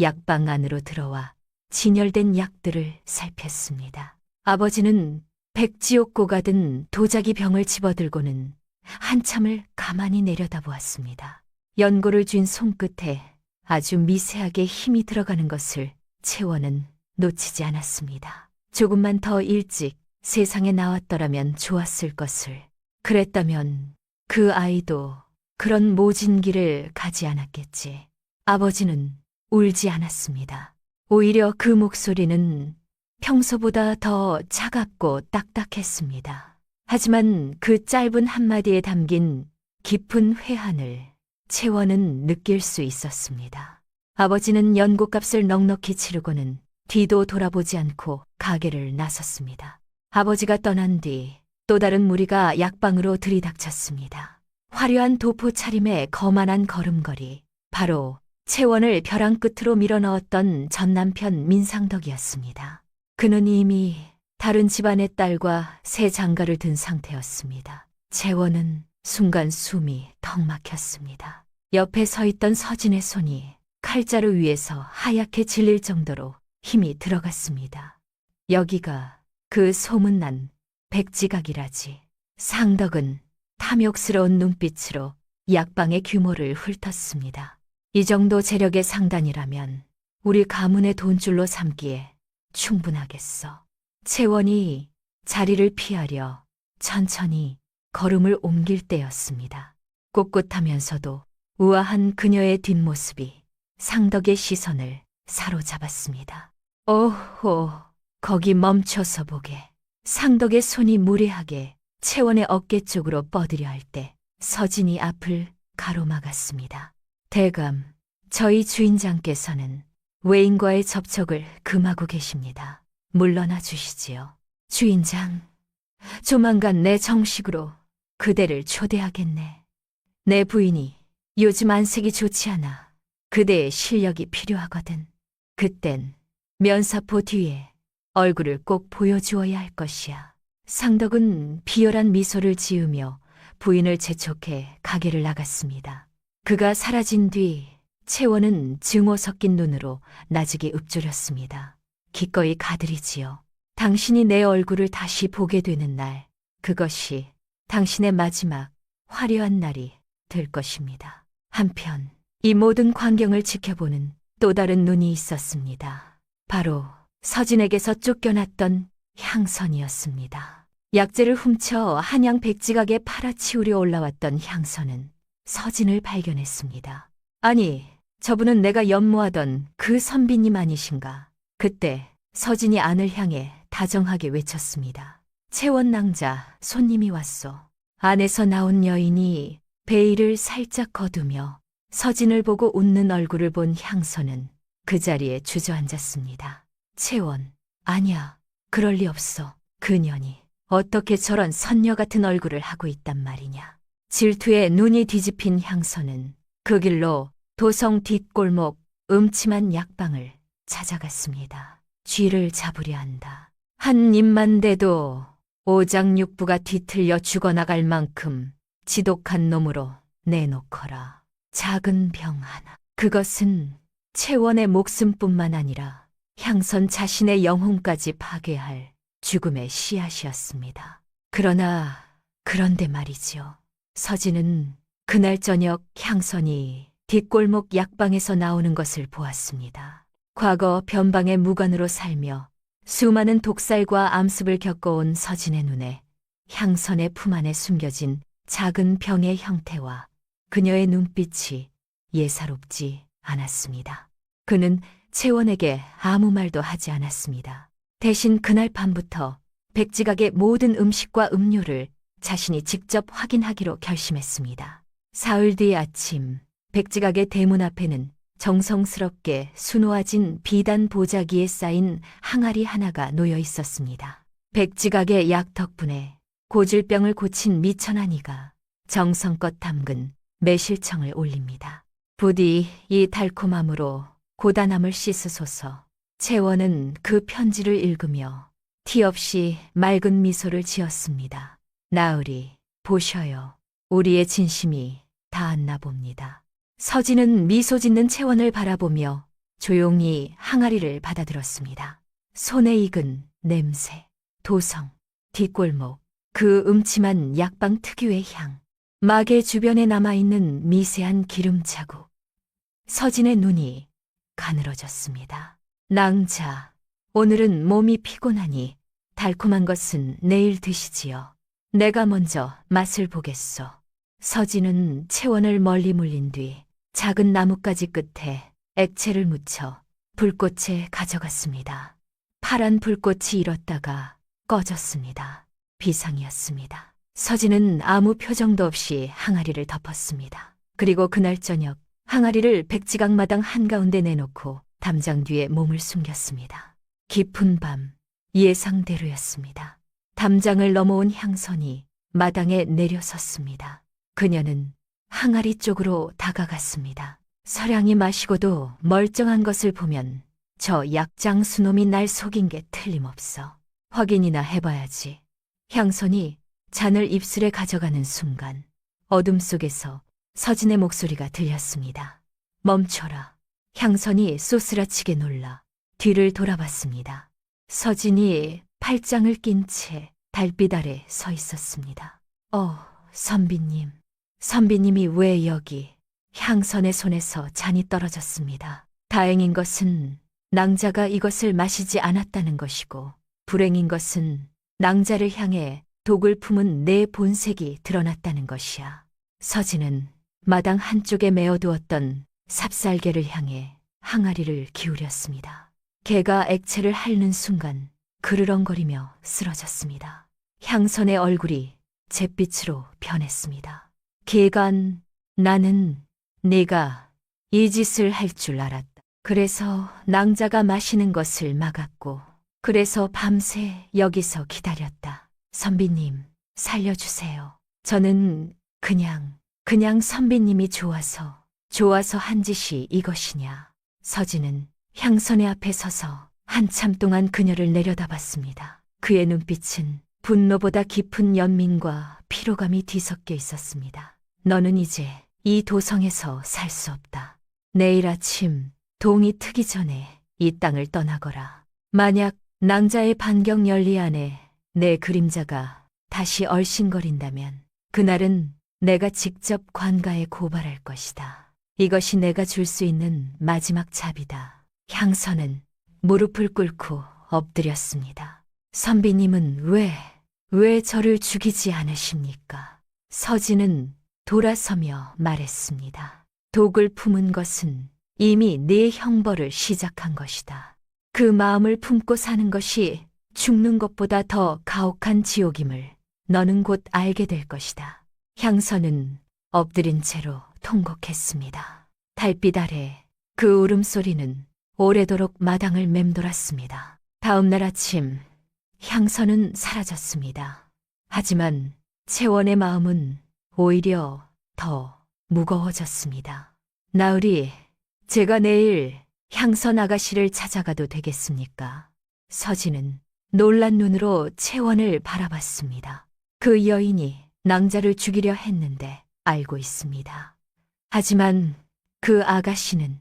A: 약방 안으로 들어와 진열된 약들을 살폈습니다. 아버지는 백지옥고가 든 도자기 병을 집어들고는 한참을 가만히 내려다보았습니다. 연고를 쥔 손끝에 아주 미세하게 힘이 들어가는 것을 채원은 놓치지 않았습니다. 조금만 더 일찍 세상에 나왔더라면 좋았을 것을. 그랬다면 그 아이도 그런 모진 길을 가지 않았겠지. 아버지는 울지 않았습니다. 오히려 그 목소리는 평소보다 더 차갑고 딱딱했습니다. 하지만 그 짧은 한마디에 담긴 깊은 회한을 채원은 느낄 수 있었습니다. 아버지는 연고값을 넉넉히 치르고는 뒤도 돌아보지 않고 가게를 나섰습니다. 아버지가 떠난 뒤 또 다른 무리가 약방으로 들이닥쳤습니다. 화려한 도포 차림의 거만한 걸음걸이, 바로 채원을 벼랑 끝으로 밀어넣었던 전남편 민상덕이었습니다. 그는 이미 다른 집안의 딸과 새 장가를 든 상태였습니다. 채원은 순간 숨이 턱 막혔습니다. 옆에 서 있던 서진의 손이 칼자루 위에서 하얗게 질릴 정도로 힘이 들어갔습니다. 여기가 그 소문난 백지각이라지. 상덕은 탐욕스러운 눈빛으로 약방의 규모를 훑었습니다. 이 정도 재력의 상단이라면 우리 가문의 돈줄로 삼기에 충분하겠어. 채원이 자리를 피하려 천천히 걸음을 옮길 때였습니다. 꼿꼿하면서도 우아한 그녀의 뒷모습이 상덕의 시선을 사로잡았습니다. 오호, 거기 멈춰서 보게. 상덕의 손이 무례하게 채원의 어깨 쪽으로 뻗으려 할 때 서진이 앞을 가로막았습니다. 대감, 저희 주인장께서는 외인과의 접촉을 금하고 계십니다. 물러나 주시지요. 주인장, 조만간 내 정식으로 그대를 초대하겠네. 내 부인이 요즘 안색이 좋지 않아 그대의 실력이 필요하거든. 그땐 면사포 뒤에 얼굴을 꼭 보여주어야 할 것이야. 상덕은 비열한 미소를 지으며 부인을 재촉해 가게를 나갔습니다. 그가 사라진 뒤 채원은 증오 섞인 눈으로 나직이 읊조렸습니다. 기꺼이 가드리지요. 당신이 내 얼굴을 다시 보게 되는 날, 그것이 당신의 마지막 화려한 날이 될 것입니다. 한편 이 모든 광경을 지켜보는 또 다른 눈이 있었습니다. 바로 서진에게서 쫓겨났던 향선이었습니다. 약재를 훔쳐 한양 백지각에 팔아치우려 올라왔던 향선은 서진을 발견했습니다. 아니, 저분은 내가 연모하던 그 선비님 아니신가? 그때 서진이 안을 향해 다정하게 외쳤습니다. 채원낭자, 손님이 왔소. 안에서 나온 여인이 베일을 살짝 거두며 서진을 보고 웃는 얼굴을 본 향선은 그 자리에 주저앉았습니다. 채원, 아니야, 그럴 리 없어. 그년이 어떻게 저런 선녀 같은 얼굴을 하고 있단 말이냐. 질투에 눈이 뒤집힌 향선은 그 길로 도성 뒷골목 음침한 약방을 찾아갔습니다. 쥐를 잡으려 한다. 한 입만 대도 오장육부가 뒤틀려 죽어나갈 만큼 지독한 놈으로 내놓거라. 작은 병 하나. 그것은 채원의 목숨뿐만 아니라 향선 자신의 영혼까지 파괴할 죽음의 씨앗이었습니다. 그런데 말이지요. 서진은 그날 저녁 향선이 뒷골목 약방에서 나오는 것을 보았습니다. 과거 변방의 무관으로 살며 수많은 독살과 암습을 겪어온 서진의 눈에 향선의 품 안에 숨겨진 작은 병의 형태와 그녀의 눈빛이 예사롭지 않았습니다. 그는 채원에게 아무 말도 하지 않았습니다. 대신 그날 밤부터 백지각의 모든 음식과 음료를 자신이 직접 확인하기로 결심했습니다. 사흘 뒤 아침, 백지각의 대문 앞에는 정성스럽게 수놓아진 비단 보자기에 쌓인 항아리 하나가 놓여 있었습니다. 백지각의 약 덕분에 고질병을 고친 미천한이가 정성껏 담근 매실청을 올립니다. 부디 이 달콤함으로 고단함을 씻으소서. 채원은 그 편지를 읽으며 티 없이 맑은 미소를 지었습니다. 나으리, 보셔요. 우리의 진심이 닿았나 봅니다. 서진은 미소 짓는 채원을 바라보며 조용히 항아리를 받아들었습니다. 손에 익은 냄새, 도성, 뒷골목, 그 음침한 약방 특유의 향, 막의 주변에 남아있는 미세한 기름 자국. 서진의 눈이 가늘어졌습니다. 낭자, 오늘은 몸이 피곤하니 달콤한 것은 내일 드시지요. 내가 먼저 맛을 보겠소. 서진은 채원을 멀리 물린 뒤 작은 나뭇가지 끝에 액체를 묻혀 불꽃에 가져갔습니다. 파란 불꽃이 일었다가 꺼졌습니다. 비상이었습니다. 서진은 아무 표정도 없이 항아리를 덮었습니다. 그리고 그날 저녁 항아리를 백지강마당 한가운데 내놓고 담장 뒤에 몸을 숨겼습니다. 깊은 밤 예상대로였습니다. 담장을 넘어온 향선이 마당에 내려섰습니다. 그녀는 항아리 쪽으로 다가갔습니다. 서량이 마시고도 멀쩡한 것을 보면 저 약장수놈이 날 속인 게 틀림없어. 확인이나 해봐야지. 향선이 잔을 입술에 가져가는 순간 어둠 속에서 서진의 목소리가 들렸습니다. 멈춰라. 향선이 쏘스라치게 놀라 뒤를 돌아봤습니다. 서진이 팔짱을 낀 채 달빛 아래 서 있었습니다. 선비님. 선비님이 왜 여기? 향선의 손에서 잔이 떨어졌습니다. 다행인 것은 낭자가 이것을 마시지 않았다는 것이고, 불행인 것은 낭자를 향해 독을 품은 내 본색이 드러났다는 것이야. 서진은 마당 한쪽에 메어두었던 삽살개를 향해 항아리를 기울였습니다. 개가 액체를 핥는 순간 그르렁거리며 쓰러졌습니다. 향선의 얼굴이 잿빛으로 변했습니다. 개간, 나는 네가 이 짓을 할 줄 알았다. 그래서 낭자가 마시는 것을 막았고, 그래서 밤새 여기서 기다렸다. 선비님, 살려주세요. 저는 그냥 선비님이 좋아서 한 짓이 이것이냐. 서진은 향선의 앞에 서서 한참 동안 그녀를 내려다봤습니다. 그의 눈빛은 분노보다 깊은 연민과 피로감이 뒤섞여 있었습니다. 너는 이제 이 도성에서 살 수 없다. 내일 아침 동이 트기 전에 이 땅을 떠나거라. 만약 낭자의 반경 연리 안에 내 그림자가 다시 얼씬거린다면 그날은 내가 직접 관가에 고발할 것이다. 이것이 내가 줄 수 있는 마지막 잡이다. 향선은 무릎을 꿇고 엎드렸습니다. 선비님은 왜 저를 죽이지 않으십니까? 서진은 돌아서며 말했습니다. 독을 품은 것은 이미 네 형벌을 시작한 것이다. 그 마음을 품고 사는 것이 죽는 것보다 더 가혹한 지옥임을 너는 곧 알게 될 것이다. 향선은 엎드린 채로 통곡했습니다. 달빛 아래 그 울음소리는 오래도록 마당을 맴돌았습니다. 다음 날 아침 향선은 사라졌습니다. 하지만 채원의 마음은 오히려 더 무거워졌습니다. 나으리, 제가 내일 향선 아가씨를 찾아가도 되겠습니까? 서진은 놀란 눈으로 채원을 바라봤습니다. 그 여인이 낭자를 죽이려 했는데 알고 있습니다. 하지만 그 아가씨는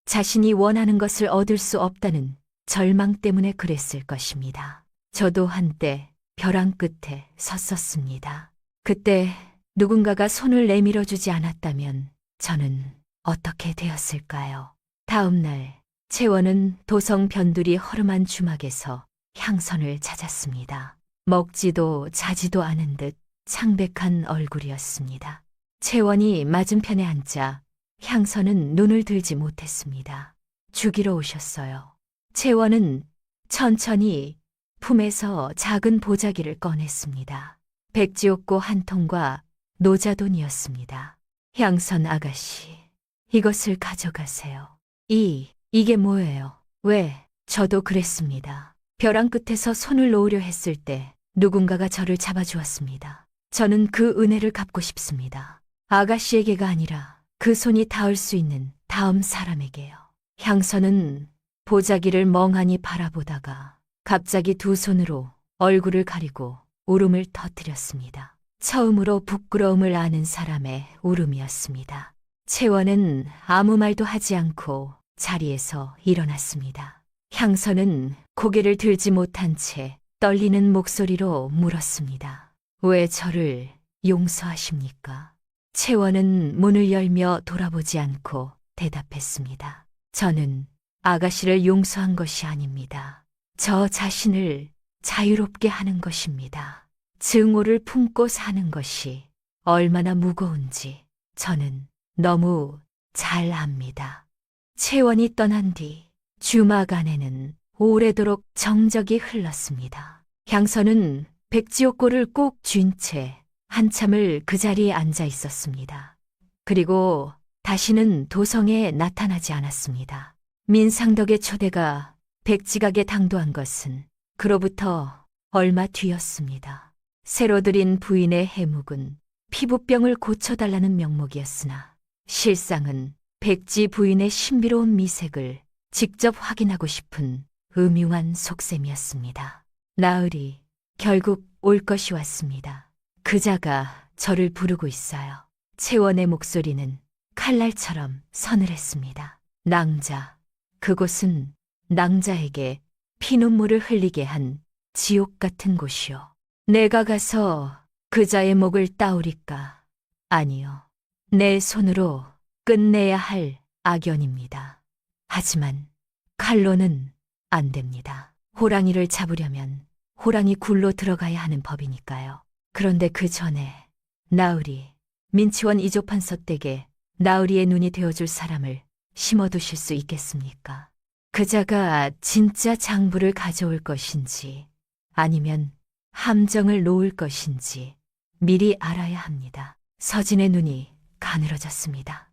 A: 자신이 원하는 것을 얻을 수 없다는 절망 때문에 그랬을 것입니다. 저도 한때 벼랑 끝에 섰었습니다. 그때 누군가가 손을 내밀어 주지 않았다면 저는 어떻게 되었을까요? 다음 날 채원은 도성 변두리 허름한 주막에서 향선을 찾았습니다. 먹지도 자지도 않은 듯 창백한 얼굴이었습니다. 채원이 맞은편에 앉자 향선은 눈을 들지 못했습니다. 죽이러 오셨어요. 채원은 천천히 품에서 작은 보자기를 꺼냈습니다. 백지옥고 한 통과 노자돈이었습니다. 향선 아가씨, 이것을 가져가세요. 이게 뭐예요? 저도 그랬습니다. 벼랑 끝에서 손을 놓으려 했을 때 누군가가 저를 잡아주었습니다. 저는 그 은혜를 갚고 싶습니다. 아가씨에게가 아니라 그 손이 닿을 수 있는 다음 사람에게요. 향선은 보자기를 멍하니 바라보다가 갑자기 두 손으로 얼굴을 가리고 울음을 터뜨렸습니다. 처음으로 부끄러움을 아는 사람의 울음이었습니다. 채원은 아무 말도 하지 않고 자리에서 일어났습니다. 향선은 고개를 들지 못한 채 떨리는 목소리로 물었습니다. 왜 저를 용서하십니까? 채원은 문을 열며 돌아보지 않고 대답했습니다. 저는 아가씨를 용서한 것이 아닙니다. 저 자신을 자유롭게 하는 것입니다. 증오를 품고 사는 것이 얼마나 무거운지 저는 너무 잘 압니다. 채원이 떠난 뒤 주막 안에는 오래도록 정적이 흘렀습니다. 향선은 백지옥골을 꼭 쥔 채 한참을 그 자리에 앉아 있었습니다. 그리고 다시는 도성에 나타나지 않았습니다. 민상덕의 초대가 백지각에 당도한 것은 그로부터 얼마 뒤였습니다. 새로 들인 부인의 해묵은 피부병을 고쳐달라는 명목이었으나 실상은 백지 부인의 신비로운 미색을 직접 확인하고 싶은 음흉한 속셈이었습니다. 나으리, 결국 올 것이 왔습니다. 그자가 저를 부르고 있어요. 채원의 목소리는 칼날처럼 서늘했습니다. 낭자, 그곳은 낭자에게 피눈물을 흘리게 한 지옥 같은 곳이요. 내가 가서 그자의 목을 따오리까? 아니요. 내 손으로 끝내야 할 악연입니다. 하지만 칼로는 안 됩니다. 호랑이를 잡으려면 호랑이 굴로 들어가야 하는 법이니까요. 그런데 그 전에 나으리, 민치원 이조판서 댁에 나으리의 눈이 되어줄 사람을 심어두실 수 있겠습니까? 그자가 진짜 장부를 가져올 것인지 아니면 함정을 놓을 것인지 미리 알아야 합니다. 서진의 눈이 가늘어졌습니다.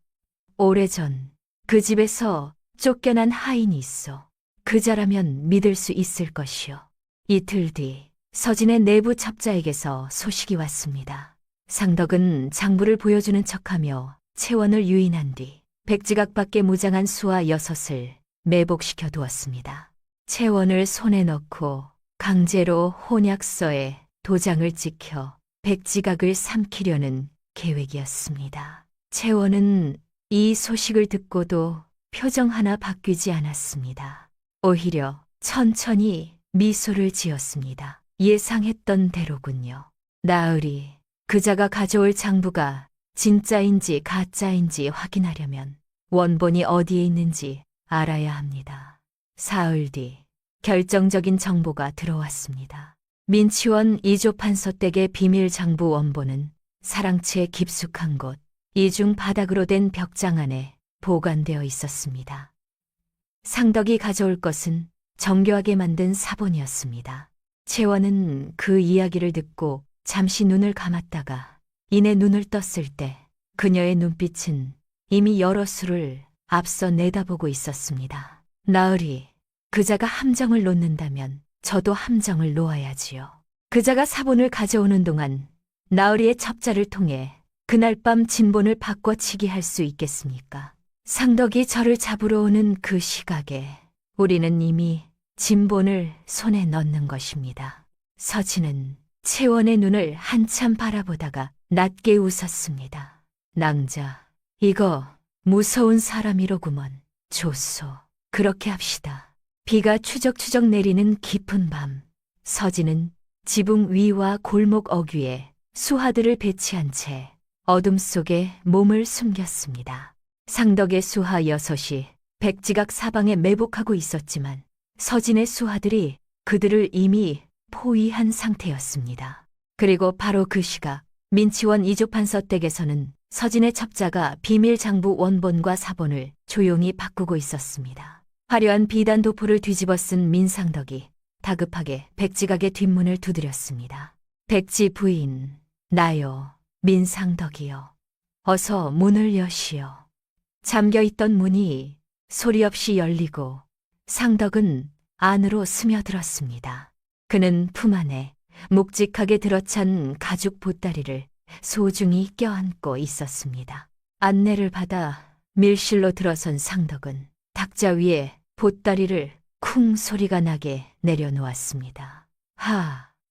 A: 오래전 그 집에서 쫓겨난 하인이 있어. 그자라면 믿을 수 있을 것이요. 이틀 뒤 서진의 내부 첩자에게서 소식이 왔습니다. 상덕은 장부를 보여주는 척하며 채원을 유인한 뒤 백지각 밖에 무장한 수하 6을 매복시켜 두었습니다. 채원을 손에 넣고 강제로 혼약서에 도장을 찍혀 백지각을 삼키려는 계획이었습니다. 채원은 이 소식을 듣고도 표정 하나 바뀌지 않았습니다. 오히려 천천히 미소를 지었습니다. 예상했던 대로군요. 나으리, 그자가 가져올 장부가 진짜인지 가짜인지 확인하려면 원본이 어디에 있는지 알아야 합니다. 사흘 뒤 결정적인 정보가 들어왔습니다. 민치원 이조판서 댁의 비밀 장부 원본은 사랑채 깊숙한 곳 이중 바닥으로 된 벽장 안에 보관되어 있었습니다. 상덕이 가져올 것은 정교하게 만든 사본이었습니다. 채원은 그 이야기를 듣고 잠시 눈을 감았다가 이내 눈을 떴을 때 그녀의 눈빛은 이미 여러 수를 앞서 내다보고 있었습니다. 나으리, 그자가 함정을 놓는다면 저도 함정을 놓아야지요. 그자가 사본을 가져오는 동안 나으리의 첩자를 통해 그날 밤 진본을 바꿔치기 할 수 있겠습니까? 상덕이 저를 잡으러 오는 그 시각에 우리는 이미 진본을 손에 넣는 것입니다. 서진은 채원의 눈을 한참 바라보다가 낮게 웃었습니다. 낭자, 이거 무서운 사람이로구먼. 좋소. 그렇게 합시다. 비가 추적추적 내리는 깊은 밤, 서진은 지붕 위와 골목 어귀에 수하들을 배치한 채 어둠 속에 몸을 숨겼습니다. 상덕의 수하 6이 백지각 사방에 매복하고 있었지만 서진의 수하들이 그들을 이미 포위한 상태였습니다. 그리고 바로 그 시각 민치원 이조판서 댁에서는 서진의 첩자가 비밀 장부 원본과 사본을 조용히 바꾸고 있었습니다. 화려한 비단 도포를 뒤집어 쓴 민상덕이 다급하게 백지각의 뒷문을 두드렸습니다. 백지 부인, 나요, 민상덕이요. 어서 문을 여시오. 잠겨있던 문이 소리 없이 열리고 상덕은 안으로 스며들었습니다. 그는 품 안에 묵직하게 들어찬 가죽 보따리를 소중히 껴안고 있었습니다. 안내를 받아 밀실로 들어선 상덕은 탁자 위에 보따리를 쿵 소리가 나게 내려놓았습니다.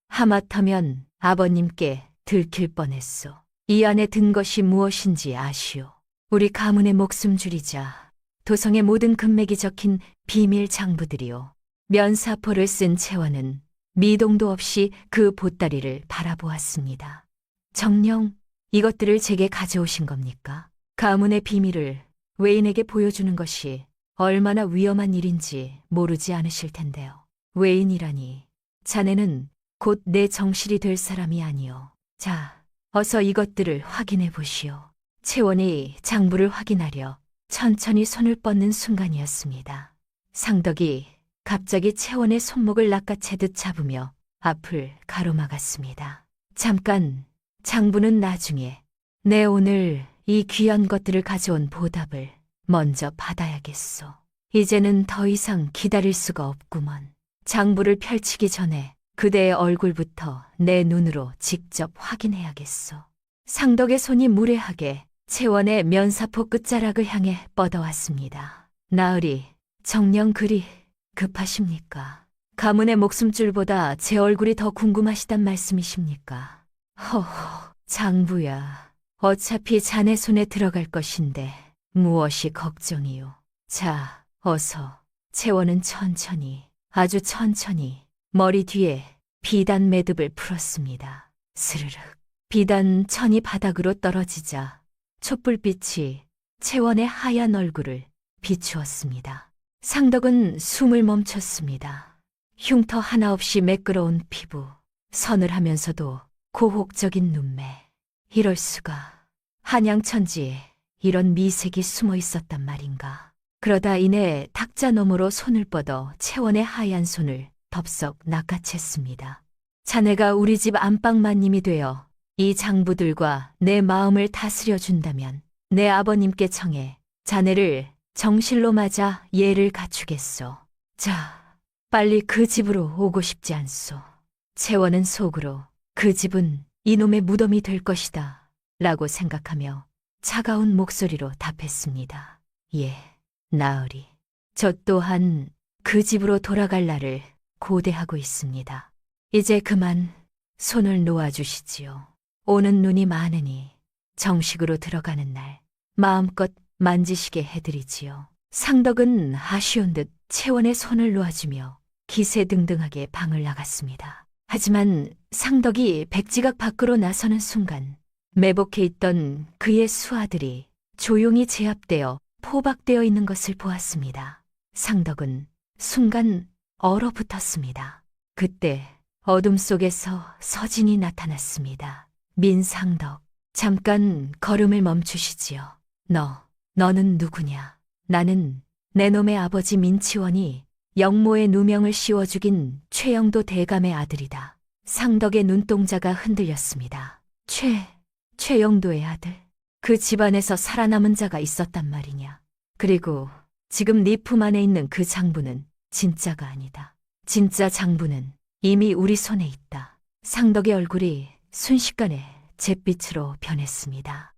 A: 하마터면 아버님께 들킬 뻔했소. 이 안에 든 것이 무엇인지 아시오. 우리 가문의 목숨 줄이자 도성의 모든 금맥이 적힌 비밀 장부들이오. 면사포를 쓴 채원은 미동도 없이 그 보따리를 바라보았습니다. 정녕 이것들을 제게 가져오신 겁니까? 가문의 비밀을 외인에게 보여주는 것이 얼마나 위험한 일인지 모르지 않으실 텐데요. 외인이라니. 자네는 곧 내 정실이 될 사람이 아니오. 자, 어서 이것들을 확인해 보시오. 채원이 장부를 확인하려 천천히 손을 뻗는 순간이었습니다. 상덕이 갑자기 채원의 손목을 낚아채듯 잡으며 앞을 가로막았습니다. 잠깐, 장부는 나중에. 내 오늘 이 귀한 것들을 가져온 보답을 먼저 받아야겠소. 이제는 더 이상 기다릴 수가 없구먼. 장부를 펼치기 전에 그대의 얼굴부터 내 눈으로 직접 확인해야겠소. 상덕의 손이 무례하게 채원의 면사포 끝자락을 향해 뻗어왔습니다. 나으리, 정녕 그리 급하십니까? 가문의 목숨줄보다 제 얼굴이 더 궁금하시단 말씀이십니까? 허허, 장부야. 어차피 자네 손에 들어갈 것인데 무엇이 걱정이요. 자, 어서. 채원은 천천히, 아주 천천히 머리 뒤에 비단 매듭을 풀었습니다. 스르륵. 비단 천이 바닥으로 떨어지자 촛불빛이 채원의 하얀 얼굴을 비추었습니다. 상덕은 숨을 멈췄습니다. 흉터 하나 없이 매끄러운 피부, 서늘하면서도 고혹적인 눈매. 이럴 수가. 한양천지에 이런 미색이 숨어 있었단 말인가. 그러다 이내 탁자 너머로 손을 뻗어 채원의 하얀 손을 덥석 낚아챘습니다. 자네가 우리 집 안방마님이 되어 이 장부들과 내 마음을 다스려 준다면 내 아버님께 청해 자네를 정실로 맞아 예를 갖추겠소. 자, 빨리 그 집으로 오고 싶지 않소. 채원은 속으로 그 집은 이놈의 무덤이 될 것이다 라고 생각하며 차가운 목소리로 답했습니다. 예, 나으리. 저 또한 그 집으로 돌아갈 날을 고대하고 있습니다. 이제 그만 손을 놓아주시지요. 오는 눈이 많으니 정식으로 들어가는 날 마음껏 만지시게 해드리지요. 상덕은 아쉬운 듯 채원의 손을 놓아주며 기세등등하게 방을 나갔습니다. 하지만 상덕이 백지각 밖으로 나서는 순간 매복해 있던 그의 수하들이 조용히 제압되어 포박되어 있는 것을 보았습니다. 상덕은 순간 얼어붙었습니다. 그때 어둠 속에서 서진이 나타났습니다. 민상덕, 잠깐 걸음을 멈추시지요. 너는 누구냐? 나는 내 놈의 아버지 민치원이 영모의 누명을 씌워 죽인 최영도 대감의 아들이다. 상덕의 눈동자가 흔들렸습니다. 최영도의 아들? 그 집안에서 살아남은 자가 있었단 말이냐? 그리고 지금 네 품 안에 있는 그 장부는 진짜가 아니다. 진짜 장부는 이미 우리 손에 있다. 상덕의 얼굴이 순식간에 잿빛으로 변했습니다.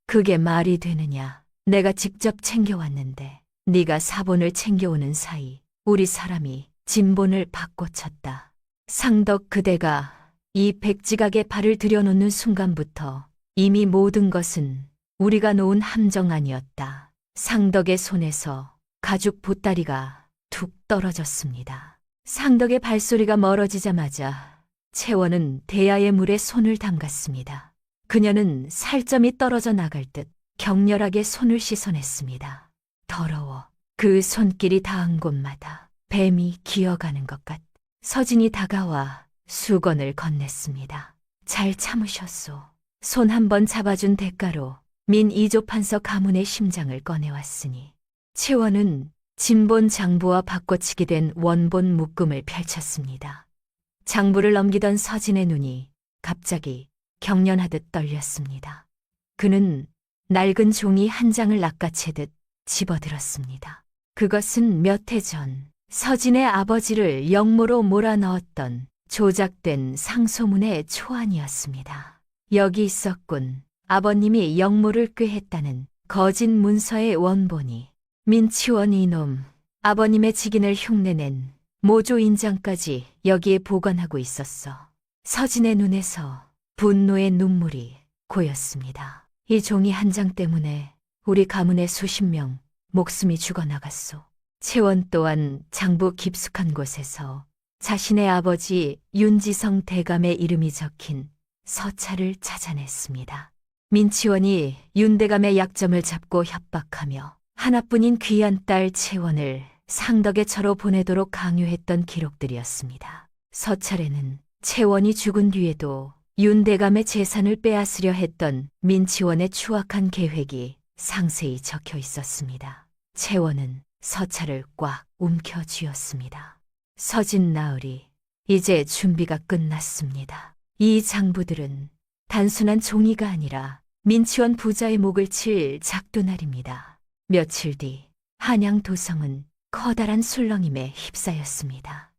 A: 그게 말이 되느냐? 내가 직접 챙겨왔는데 네가 사본을 챙겨오는 사이 우리 사람이 진본을 바꿔쳤다. 상덕 그대가 이 백지각에 발을 들여놓는 순간부터 이미 모든 것은 우리가 놓은 함정 아니었다. 상덕의 손에서 가죽 보따리가 툭 떨어졌습니다. 상덕의 발소리가 멀어지자마자 채원은 대야의 물에 손을 담갔습니다. 그녀는 살점이 떨어져 나갈 듯 격렬하게 손을 씻어냈습니다. 더러워. 그 손길이 닿은 곳마다 뱀이 기어가는 것 같. 서진이 다가와 수건을 건넸습니다. 잘 참으셨소. 손 한 번 잡아준 대가로 민 이조판서 가문의 심장을 꺼내왔으니. 채원은 진본 장부와 바꿔치기 된 원본 묶음을 펼쳤습니다. 장부를 넘기던 서진의 눈이 갑자기 경련하듯 떨렸습니다. 그는 낡은 종이 한 장을 낚아채듯 집어들었습니다. 그것은 몇 해 전 서진의 아버지를 영모로 몰아넣었던 조작된 상소문의 초안이었습니다. 여기 있었군. 아버님이 영모를 꾀했다는 거짓 문서의 원본이. 민치원 이놈, 아버님의 직인을 흉내낸 모조 인장까지 여기에 보관하고 있었어. 서진의 눈에서 분노의 눈물이 고였습니다. 이 종이 한 장 때문에 우리 가문의 수십 명 목숨이 죽어나갔소. 채원 또한 장부 깊숙한 곳에서 자신의 아버지 윤지성 대감의 이름이 적힌 서찰을 찾아냈습니다. 민치원이 윤 대감의 약점을 잡고 협박하며 하나뿐인 귀한 딸 채원을 상덕의 처로 보내도록 강요했던 기록들이었습니다. 서찰에는 채원이 죽은 뒤에도 윤대감의 재산을 빼앗으려 했던 민치원의 추악한 계획이 상세히 적혀 있었습니다. 채원은 서찰을 꽉 움켜쥐었습니다. 서진 나으리, 이제 준비가 끝났습니다. 이 장부들은 단순한 종이가 아니라 민치원 부자의 목을 칠 작두날입니다. 며칠 뒤 한양 도성은 커다란 술렁임에 휩싸였습니다.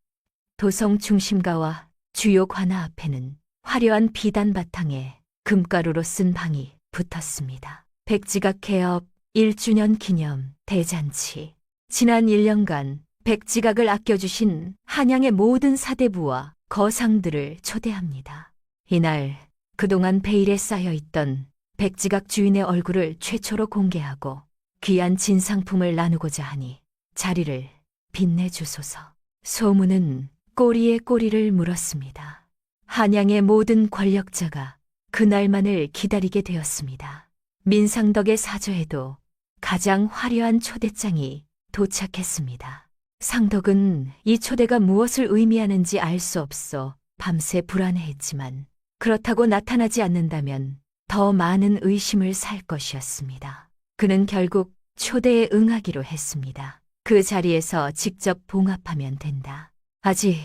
A: 도성 중심가와 주요 관아 앞에는 화려한 비단 바탕에 금가루로 쓴 방이 붙었습니다. 백지각 개업 1주년 기념 대잔치. 지난 1년간 백지각을 아껴주신 한양의 모든 사대부와 거상들을 초대합니다. 이날 그동안 베일에 쌓여있던 백지각 주인의 얼굴을 최초로 공개하고 귀한 진상품을 나누고자 하니 자리를 빛내주소서. 소문은 꼬리에 꼬리를 물었습니다. 한양의 모든 권력자가 그날만을 기다리게 되었습니다. 민상덕의 사저에도 가장 화려한 초대장이 도착했습니다. 상덕은 이 초대가 무엇을 의미하는지 알 수 없어 밤새 불안해했지만 그렇다고 나타나지 않는다면 더 많은 의심을 살 것이었습니다. 그는 결국 초대에 응하기로 했습니다. 그 자리에서 직접 봉합하면 된다. 아직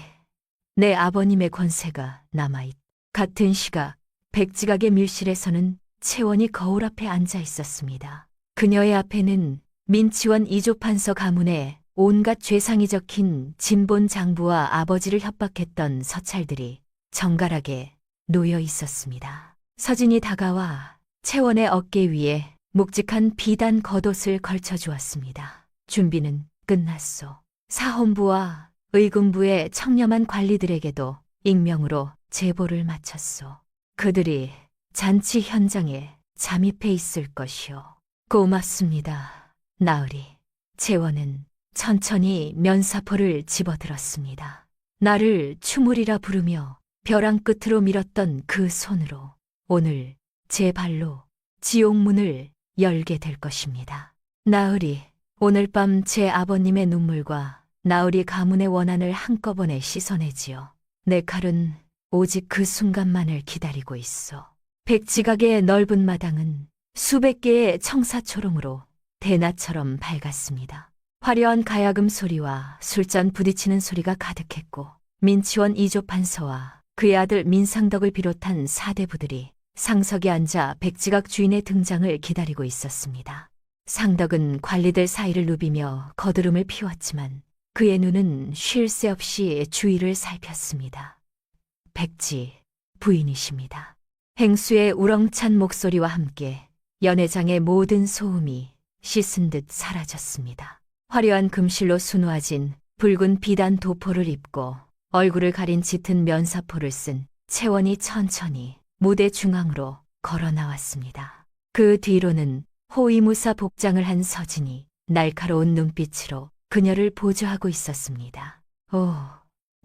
A: 내 아버님의 권세가 남아있. 같은 시각 백지각의 밀실에서는 채원이 거울 앞에 앉아 있었습니다. 그녀의 앞에는 민치원 이조판서 가문에 온갖 죄상이 적힌 진본 장부와 아버지를 협박했던 서찰들이 정갈하게 놓여 있었습니다. 서진이 다가와 채원의 어깨 위에 묵직한 비단 겉옷을 걸쳐주었습니다. 준비는 끝났소. 사헌부와 의군부의 청렴한 관리들에게도 익명으로 제보를 마쳤소. 그들이 잔치 현장에 잠입해 있을 것이오. 고맙습니다, 나으리. 채원은 천천히 면사포를 집어들었습니다. 나를 추물이라 부르며 벼랑 끝으로 밀었던 그 손으로 오늘 제 발로 지옥문을 열게 될 것입니다. 나으리, 오늘 밤 제 아버님의 눈물과 나으리 가문의 원한을 한꺼번에 씻어내지요. 내 칼은 오직 그 순간만을 기다리고 있어. 백지각의 넓은 마당은 수백 개의 청사초롱으로 대낮처럼 밝았습니다. 화려한 가야금 소리와 술잔 부딪히는 소리가 가득했고 민치원 이조판서와 그의 아들 민상덕을 비롯한 사대부들이 상석에 앉아 백지각 주인의 등장을 기다리고 있었습니다. 상덕은 관리들 사이를 누비며 거드름을 피웠지만 그의 눈은 쉴 새 없이 주위를 살폈습니다. 백지 부인이십니다. 행수의 우렁찬 목소리와 함께 연회장의 모든 소음이 씻은 듯 사라졌습니다. 화려한 금실로 수놓아진 붉은 비단 도포를 입고 얼굴을 가린 짙은 면사포를 쓴 채원이 천천히 무대 중앙으로 걸어 나왔습니다. 그 뒤로는 호위무사 복장을 한 서진이 날카로운 눈빛으로 그녀를 보조하고 있었습니다. 오,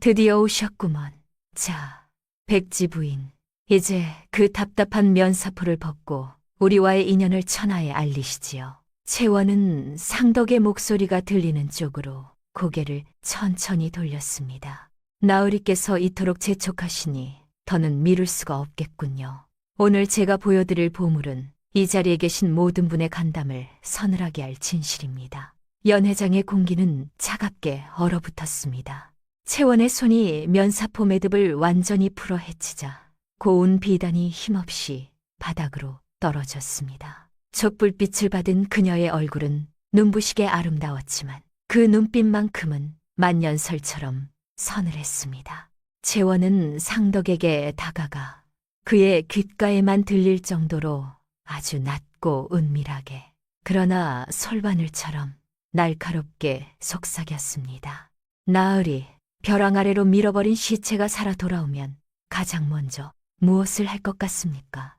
A: 드디어 오셨구먼. 자, 백지 부인, 이제 그 답답한 면사포를 벗고 우리와의 인연을 천하에 알리시지요. 채원은 상덕의 목소리가 들리는 쪽으로 고개를 천천히 돌렸습니다. 나으리께서 이토록 재촉하시니 더는 미룰 수가 없겠군요. 오늘 제가 보여드릴 보물은 이 자리에 계신 모든 분의 간담을 서늘하게 할 진실입니다. 연회장의 공기는 차갑게 얼어붙었습니다. 채원의 손이 면사포 매듭을 완전히 풀어 헤치자 고운 비단이 힘없이 바닥으로 떨어졌습니다. 촛불빛을 받은 그녀의 얼굴은 눈부시게 아름다웠지만 그 눈빛만큼은 만년설처럼 서늘했습니다. 채원은 상덕에게 다가가 그의 귓가에만 들릴 정도로 아주 낮고 은밀하게, 그러나 솔바늘처럼 날카롭게 속삭였습니다. 나으리, 벼랑 아래로 밀어버린 시체가 살아 돌아오면 가장 먼저 무엇을 할 것 같습니까?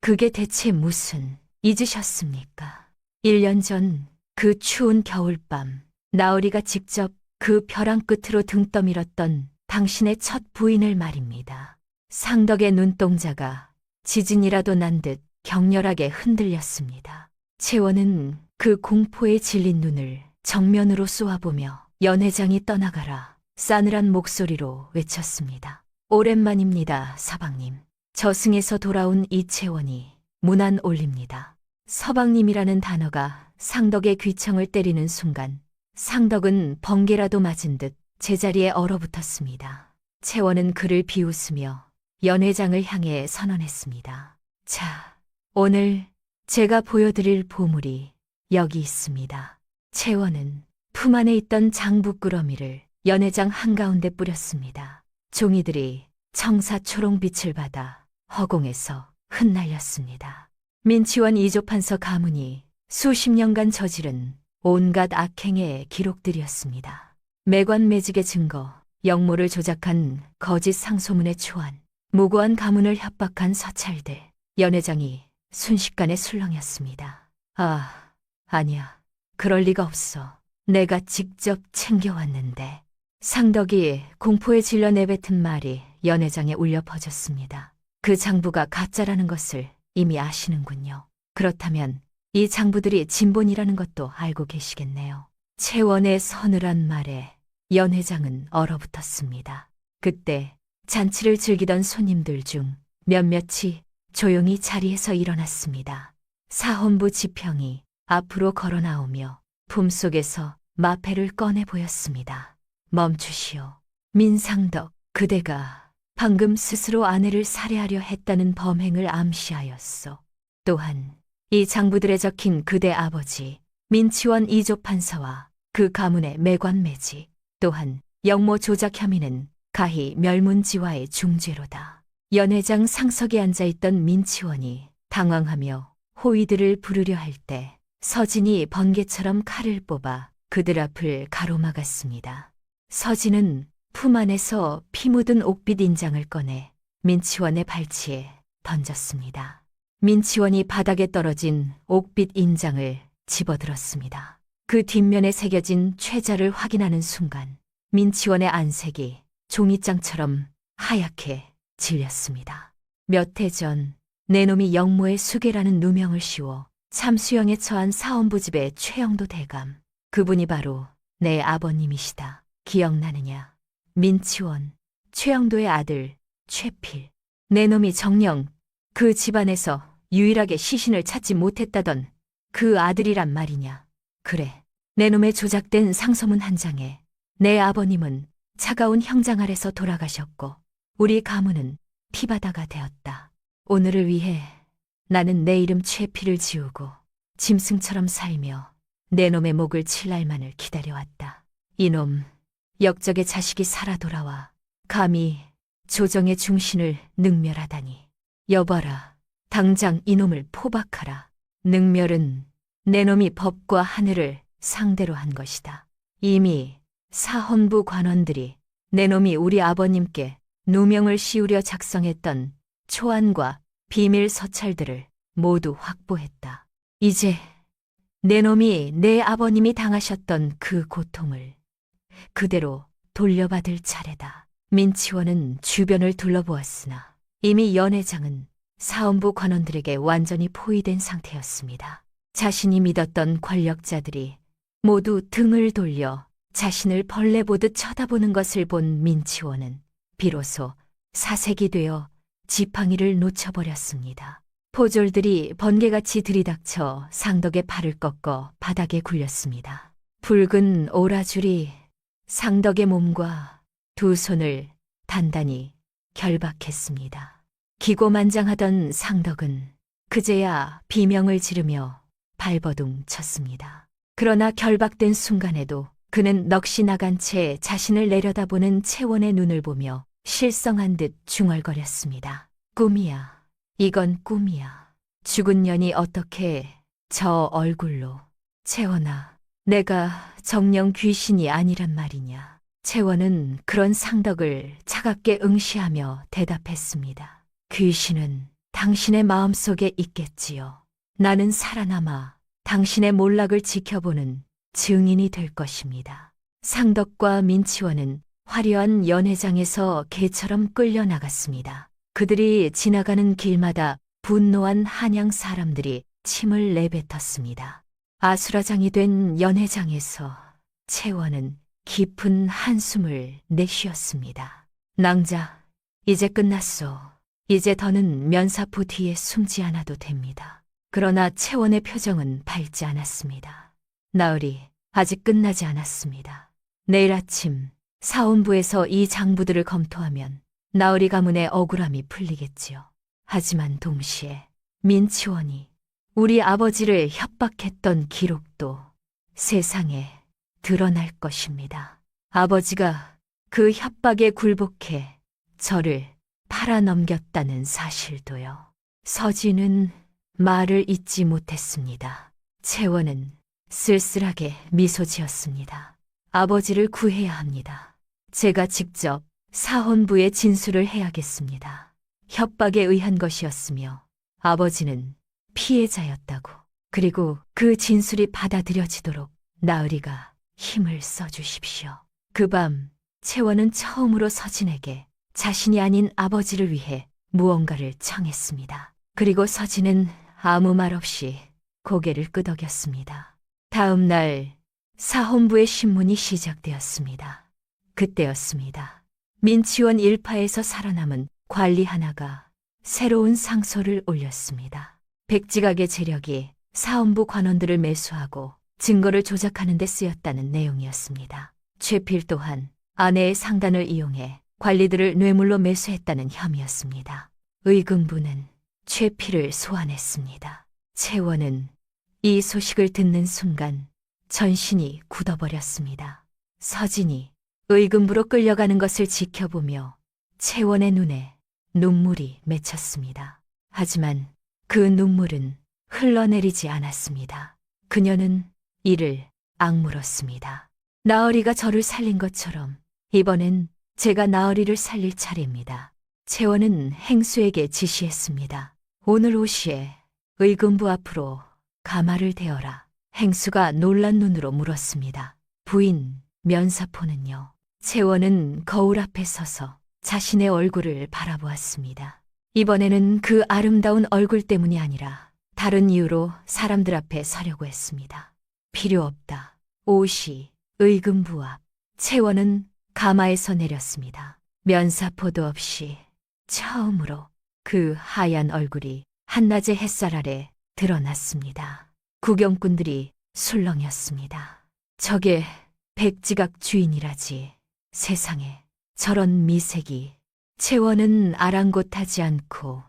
A: 그게 대체 무슨, 잊으셨습니까? 1년 전 그 추운 겨울밤, 나으리가 직접 그 벼랑 끝으로 등 떠밀었던 당신의 첫 부인을 말입니다. 상덕의 눈동자가 지진이라도 난 듯 격렬하게 흔들렸습니다. 채원은 그 공포에 질린 눈을 정면으로 쏘아보며 연회장이 떠나가라 싸늘한 목소리로 외쳤습니다. 오랜만입니다, 서방님. 저승에서 돌아온 이채원이 문안 올립니다. 서방님이라는 단어가 상덕의 귀청을 때리는 순간 상덕은 번개라도 맞은 듯 제자리에 얼어붙었습니다. 채원은 그를 비웃으며 연회장을 향해 선언했습니다. 자, 오늘 제가 보여드릴 보물이 여기 있습니다. 채원은 품 안에 있던 장부꾸러미를 연회장 한가운데 뿌렸습니다. 종이들이 청사 초롱빛을 받아 허공에서 흩날렸습니다. 민치원 이조판서 가문이 수십 년간 저지른 온갖 악행의 기록들이었습니다. 매관매직의 증거, 역모를 조작한 거짓 상소문의 초안, 무고한 가문을 협박한 서찰들, 연회장이 순식간에 술렁였습니다. 아니야. 그럴 리가 없어. 내가 직접 챙겨왔는데. 상덕이 공포에 질려 내뱉은 말이 연회장에 울려 퍼졌습니다. 그 장부가 가짜라는 것을 이미 아시는군요. 그렇다면 이 장부들이 진본이라는 것도 알고 계시겠네요. 채원의 서늘한 말에 연회장은 얼어붙었습니다. 그때 잔치를 즐기던 손님들 중 몇몇이 조용히 자리에서 일어났습니다. 사헌부 지평이 앞으로 걸어 나오며 품속에서 마패를 꺼내 보였습니다. 멈추시오. 민상덕, 그대가 방금 스스로 아내를 살해하려 했다는 범행을 암시하였소. 또한 이 장부들에 적힌 그대 아버지 민치원 이조판사와 그 가문의 매관매직, 또한 역모 조작 혐의는 가히 멸문지화의 중죄로다. 연회장 상석에 앉아있던 민치원이 당황하며 호위들을 부르려 할 때 서진이 번개처럼 칼을 뽑아 그들 앞을 가로막았습니다. 서진은 품 안에서 피 묻은 옥빛 인장을 꺼내 민치원의 발치에 던졌습니다. 민치원이 바닥에 떨어진 옥빛 인장을 집어들었습니다. 그 뒷면에 새겨진 최자를 확인하는 순간 민치원의 안색이 종이장처럼 하얗게 질렸습니다. 몇 해 전 내 놈이 역모의 수계라는 누명을 씌워 참수형에 처한 사헌부집의 최영도 대감, 그분이 바로 내 아버님이시다. 기억나느냐? 민치원, 최영도의 아들 최필. 내 놈이 정녕 그 집안에서 유일하게 시신을 찾지 못했다던 그 아들이란 말이냐? 그래, 내 놈의 조작된 상소문 한 장에 내 아버님은 차가운 형장 아래서 돌아가셨고 우리 가문은 피바다가 되었다. 오늘을 위해 나는 내 이름 최필을 지우고 짐승처럼 살며 내 놈의 목을 칠 날만을 기다려왔다. 이놈, 역적의 자식이 살아 돌아와 감히 조정의 중신을 능멸하다니. 여봐라, 당장 이놈을 포박하라. 능멸은 내 놈이 법과 하늘을 상대로 한 것이다. 이미 사헌부 관원들이 내 놈이 우리 아버님께 누명을 씌우려 작성했던 초안과 비밀 서찰들을 모두 확보했다. 이제 내 놈이 내 아버님이 당하셨던 그 고통을 그대로 돌려받을 차례다. 민치원은 주변을 둘러보았으나 이미 연회장은 사헌부 관원들에게 완전히 포위된 상태였습니다. 자신이 믿었던 권력자들이 모두 등을 돌려 자신을 벌레 보듯 쳐다보는 것을 본 민치원은 비로소 사색이 되어 지팡이를 놓쳐버렸습니다. 포졸들이 번개같이 들이닥쳐 상덕의 팔을 꺾어 바닥에 굴렸습니다. 붉은 오라줄이 상덕의 몸과 두 손을 단단히 결박했습니다. 기고만장하던 상덕은 그제야 비명을 지르며 발버둥 쳤습니다. 그러나 결박된 순간에도 그는 넋이 나간 채 자신을 내려다보는 채원의 눈을 보며 실성한 듯 중얼거렸습니다. 꿈이야. 이건 꿈이야. 죽은 년이 어떻게 저 얼굴로. 채원아, 내가 정녕 귀신이 아니란 말이냐. 채원은 그런 상덕을 차갑게 응시하며 대답했습니다. 귀신은 당신의 마음속에 있겠지요. 나는 살아남아 당신의 몰락을 지켜보는 증인이 될 것입니다. 상덕과 민치원은 화려한 연회장에서 개처럼 끌려나갔습니다. 그들이 지나가는 길마다 분노한 한양 사람들이 침을 내뱉었습니다. 아수라장이 된 연회장에서 채원은 깊은 한숨을 내쉬었습니다. 낭자, 이제 끝났소. 이제 더는 면사포 뒤에 숨지 않아도 됩니다. 그러나 채원의 표정은 밝지 않았습니다. 나으리, 아직 끝나지 않았습니다. 내일 아침 사원부에서 이 장부들을 검토하면 나으리 가문의 억울함이 풀리겠지요. 하지만 동시에 민치원이 우리 아버지를 협박했던 기록도 세상에 드러날 것입니다. 아버지가 그 협박에 굴복해 저를 팔아넘겼다는 사실도요. 서진은 말을 잇지 못했습니다. 채원은 쓸쓸하게 미소 지었습니다. 아버지를 구해야 합니다. 제가 직접 사헌부에 진술을 해야겠습니다. 협박에 의한 것이었으며 아버지는 피해자였다고. 그리고 그 진술이 받아들여지도록 나으리가 힘을 써주십시오. 그 밤 채원은 처음으로 서진에게 자신이 아닌 아버지를 위해 무언가를 청했습니다. 그리고 서진은 아무 말 없이 고개를 끄덕였습니다. 다음 날 사헌부의 신문이 시작되었습니다. 그때였습니다. 민치원 일파에서 살아남은 관리 하나가 새로운 상소를 올렸습니다. 백지각의 재력이 사헌부 관원들을 매수하고 증거를 조작하는 데 쓰였다는 내용이었습니다. 최필 또한 아내의 상단을 이용해 관리들을 뇌물로 매수했다는 혐의였습니다. 의금부는 최필을 소환했습니다. 채원은 이 소식을 듣는 순간 전신이 굳어버렸습니다. 서진이 의금부로 끌려가는 것을 지켜보며 채원의 눈에 눈물이 맺혔습니다. 하지만 그 눈물은 흘러내리지 않았습니다. 그녀는 이를 악물었습니다. 나으리가 저를 살린 것처럼 이번엔 제가 나으리를 살릴 차례입니다. 채원은 행수에게 지시했습니다. 오늘 오시에 의금부 앞으로 가마를 대어라. 행수가 놀란 눈으로 물었습니다. 부인, 면사포는요? 채원은 거울 앞에 서서 자신의 얼굴을 바라보았습니다. 이번에는 그 아름다운 얼굴 때문이 아니라 다른 이유로 사람들 앞에 서려고 했습니다. 필요 없다. 오시, 의금부 앞. 채원은 가마에서 내렸습니다. 면사포도 없이 처음으로 그 하얀 얼굴이 한낮의 햇살 아래 드러났습니다. 구경꾼들이 술렁였습니다. 저게 백지각 주인이라지. 세상에 저런 미색이. 채원은 아랑곳하지 않고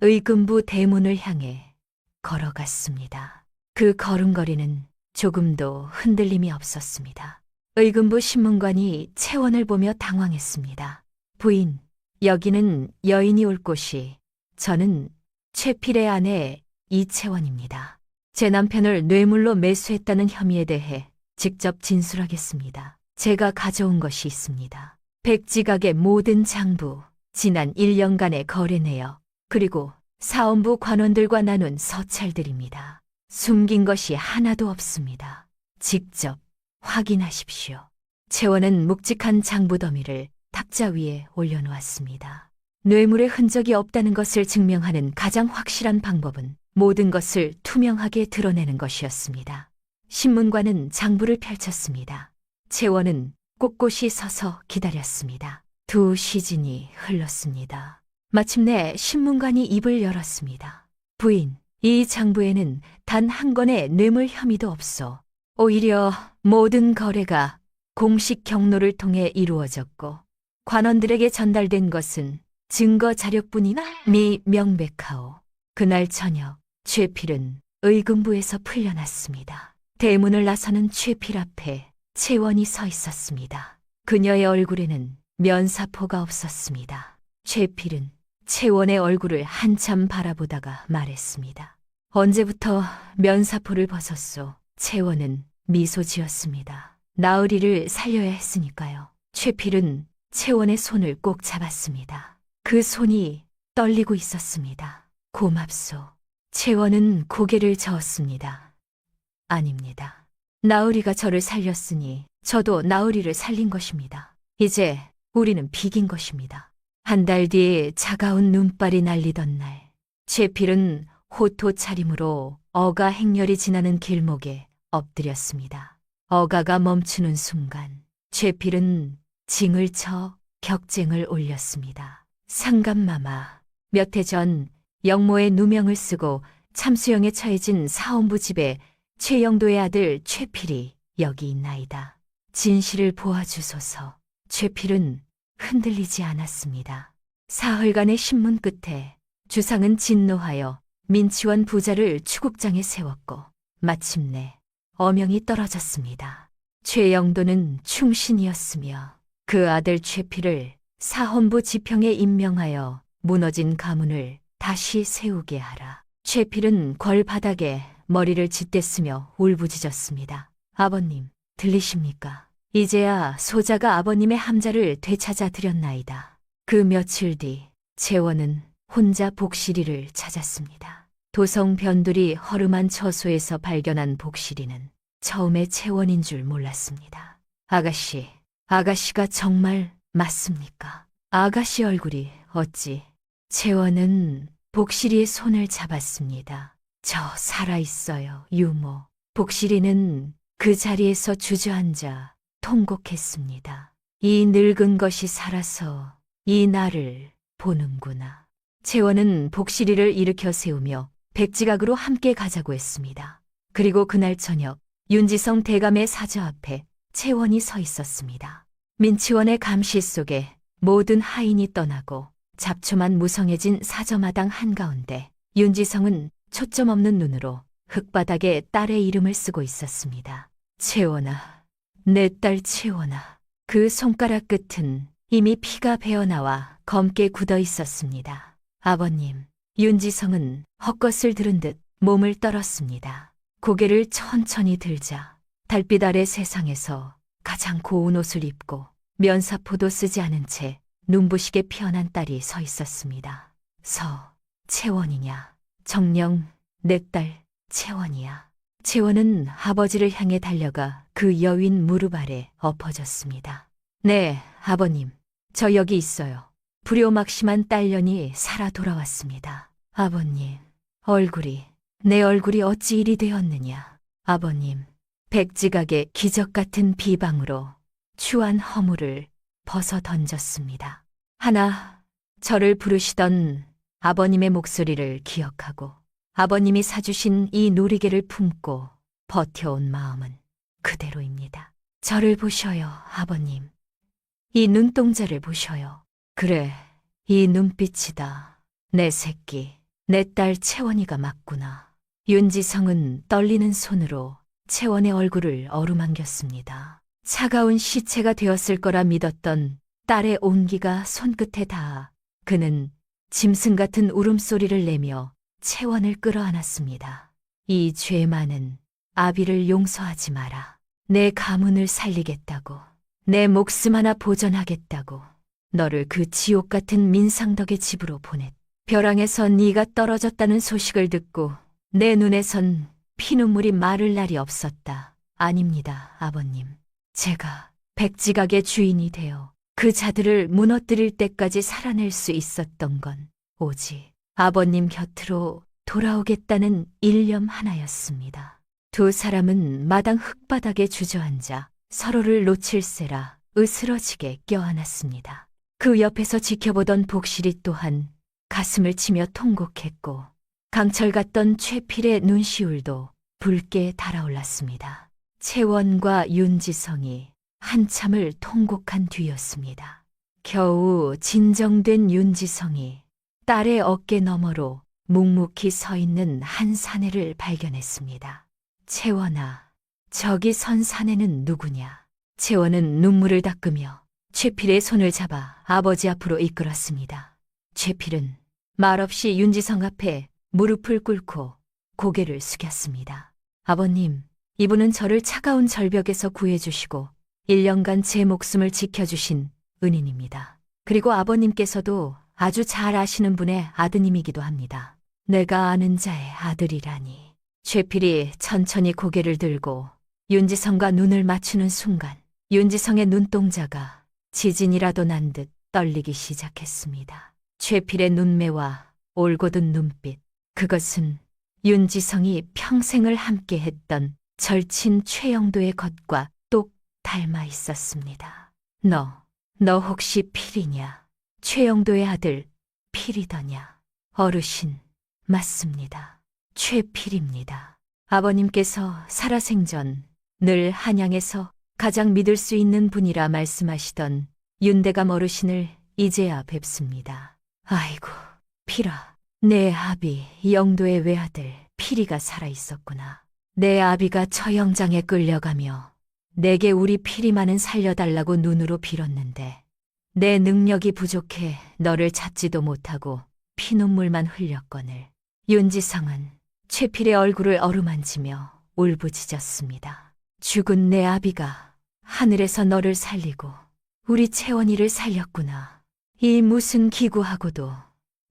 A: 의금부 대문을 향해 걸어갔습니다. 그 걸음걸이는 조금도 흔들림이 없었습니다. 의금부 신문관이 채원을 보며 당황했습니다. 부인, 여기는 여인이 올 곳이. 저는 최필의 아내 이채원입니다. 제 남편을 뇌물로 매수했다는 혐의에 대해 직접 진술하겠습니다. 제가 가져온 것이 있습니다. 백지각의 모든 장부, 지난 1년간의 거래 내역, 그리고 사원부 관원들과 나눈 서찰들입니다. 숨긴 것이 하나도 없습니다. 직접 확인하십시오. 채원은 묵직한 장부 더미를 탁자 위에 올려놓았습니다. 뇌물의 흔적이 없다는 것을 증명하는 가장 확실한 방법은 모든 것을 투명하게 드러내는 것이었습니다. 신문관은 장부를 펼쳤습니다. 채원은 꼿꼿이 서서 기다렸습니다. 2시즌이 흘렀습니다. 마침내 신문관이 입을 열었습니다. 부인, 이 장부에는 단 한 건의 뇌물 혐의도 없어. 오히려 모든 거래가 공식 경로를 통해 이루어졌고 관원들에게 전달된 것은 증거 자료뿐이나 명백하오. 그날 저녁 최필은 의금부에서 풀려났습니다. 대문을 나서는 최필 앞에 채원이 서 있었습니다. 그녀의 얼굴에는 면사포가 없었습니다. 최필은 채원의 얼굴을 한참 바라보다가 말했습니다. 언제부터 면사포를 벗었소? 채원은 미소 지었습니다. 나으리를 살려야 했으니까요. 최필은 채원의 손을 꼭 잡았습니다. 그 손이 떨리고 있었습니다. 고맙소. 채원은 고개를 저었습니다. 아닙니다. 나으리가 저를 살렸으니 저도 나으리를 살린 것입니다. 이제 우리는 비긴 것입니다. 한 달 뒤 차가운 눈발이 날리던 날, 최필은 호토 차림으로 어가 행렬이 지나는 길목에 엎드렸습니다. 어가가 멈추는 순간 최필은 징을 쳐 격쟁을 올렸습니다. 상감마마, 몇 해 전 영모의 누명을 쓰고 참수형에 처해진 사원부 집에 최영도의 아들 최필이 여기 있나이다. 진실을 보아주소서. 최필은 흔들리지 않았습니다. 사흘간의 신문 끝에 주상은 진노하여 민치원 부자를 추국장에 세웠고 마침내 어명이 떨어졌습니다. 최영도는 충신이었으며 그 아들 최필을 사헌부 지평에 임명하여 무너진 가문을 다시 세우게 하라. 최필은 걸바닥에 머리를 짓댔으며 울부짖었습니다. 아버님, 들리십니까? 이제야 소자가 아버님의 함자를 되찾아 드렸나이다. 그 며칠 뒤 채원은 혼자 복실이를 찾았습니다. 도성 변두리 허름한 처소에서 발견한 복실이는 처음에 채원인 줄 몰랐습니다. 아가씨, 아가씨가 정말 맞습니까? 아가씨 얼굴이 어찌? 채원은 복실이의 손을 잡았습니다. 저 살아있어요, 유모. 복실이는 그 자리에서 주저앉아 통곡했습니다. 이 늙은 것이 살아서 이 날을 보는구나. 채원은 복실이를 일으켜 세우며 백지각으로 함께 가자고 했습니다. 그리고 그날 저녁 윤지성 대감의 사저 앞에 채원이 서 있었습니다. 민치원의 감시 속에 모든 하인이 떠나고 잡초만 무성해진 사저마당 한가운데 윤지성은 초점 없는 눈으로 흙바닥에 딸의 이름을 쓰고 있었습니다. 채원아, 내 딸 채원아. 그 손가락 끝은 이미 피가 배어나와 검게 굳어 있었습니다. 아버님, 윤지성은 헛것을 들은 듯 몸을 떨었습니다. 고개를 천천히 들자 달빛 아래 세상에서 가장 고운 옷을 입고 면사포도 쓰지 않은 채 눈부시게 피어난 딸이 서 있었습니다. 채원이냐? 정녕 내 딸 채원이야. 채원은 아버지를 향해 달려가 그 여윈 무릎 아래 엎어졌습니다. 네, 아버님, 저 여기 있어요. 불효막심한 딸년이 살아 돌아왔습니다. 아버님, 내 얼굴이 어찌 이리 되었느냐. 아버님, 백지각의 기적 같은 비방으로 추한 허물을 벗어 던졌습니다. 하나, 저를 부르시던 아버님의 목소리를 기억하고 아버님이 사주신 이 놀이개를 품고 버텨온 마음은 그대로입니다. 저를 보셔요, 아버님. 이 눈동자를 보셔요. 그래, 이 눈빛이다. 내 새끼, 내 딸 채원이가 맞구나. 윤지성은 떨리는 손으로 채원의 얼굴을 어루만겼습니다. 차가운 시체가 되었을 거라 믿었던 딸의 온기가 손끝에 닿아 그는 짐승 같은 울음소리를 내며 채원을 끌어안았습니다. 이 죄 많은 아비를 용서하지 마라. 내 가문을 살리겠다고, 내 목숨 하나 보전하겠다고 너를 그 지옥 같은 민상덕의 집으로 보냈. 벼랑에서 네가 떨어졌다는 소식을 듣고 내 눈에선 피눈물이 마를 날이 없었다. 아닙니다, 아버님. 제가 백지각의 주인이 되어 그 자들을 무너뜨릴 때까지 살아낼 수 있었던 건 오직 아버님 곁으로 돌아오겠다는 일념 하나였습니다. 두 사람은 마당 흙바닥에 주저앉아 서로를 놓칠세라 으스러지게 껴안았습니다. 그 옆에서 지켜보던 복실이 또한 가슴을 치며 통곡했고 강철 같던 최필의 눈시울도 붉게 달아올랐습니다. 채원과 윤지성이 한참을 통곡한 뒤였습니다. 겨우 진정된 윤지성이 딸의 어깨 너머로 묵묵히 서 있는 한 사내를 발견했습니다. 채원아, 저기 선 사내는 누구냐? 채원은 눈물을 닦으며 최필의 손을 잡아 아버지 앞으로 이끌었습니다. 최필은 말없이 윤지성 앞에 무릎을 꿇고 고개를 숙였습니다. 아버님, 이분은 저를 차가운 절벽에서 구해주시고 1년간 제 목숨을 지켜주신 은인입니다. 그리고 아버님께서도 아주 잘 아시는 분의 아드님이기도 합니다. 내가 아는 자의 아들이라니. 최필이 천천히 고개를 들고 윤지성과 눈을 맞추는 순간 윤지성의 눈동자가 지진이라도 난 듯 떨리기 시작했습니다. 최필의 눈매와 올곧은 눈빛, 그것은 윤지성이 평생을 함께했던 절친 최영도의 것과 똑 닮아 있었습니다. 너 혹시 필이냐? 최영도의 아들 필이더냐? 어르신, 맞습니다. 최필입니다. 아버님께서 살아생전 늘 한양에서 가장 믿을 수 있는 분이라 말씀하시던 윤대감 어르신을 이제야 뵙습니다. 아이고, 필아, 내 아비 영도의 외아들 필이가 살아있었구나. 내 아비가 처형장에 끌려가며 내게 우리 필이만은 살려달라고 눈으로 빌었는데 내 능력이 부족해 너를 찾지도 못하고 피눈물만 흘렸거늘 윤지성은 최필의 얼굴을 어루만지며 울부짖었습니다. 죽은 내 아비가 하늘에서 너를 살리고 우리 채원이를 살렸구나. 이 무슨 기구하고도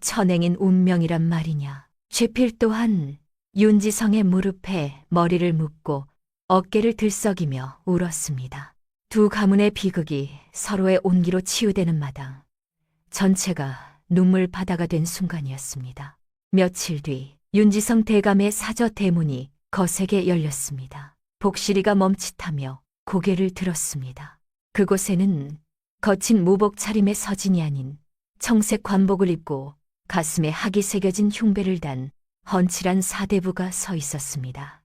A: 천행인 운명이란 말이냐. 최필 또한 윤지성의 무릎에 머리를 묻고 어깨를 들썩이며 울었습니다. 두 가문의 비극이 서로의 온기로 치유되는 마당, 전체가 눈물 바다가 된 순간이었습니다. 며칠 뒤 윤지성 대감의 사저 대문이 거세게 열렸습니다. 복실이가 멈칫하며 고개를 들었습니다. 그곳에는 거친 무복 차림의 서진이 아닌 청색 관복을 입고 가슴에 학이 새겨진 흉배를 단 헌칠한 사대부가 서 있었습니다.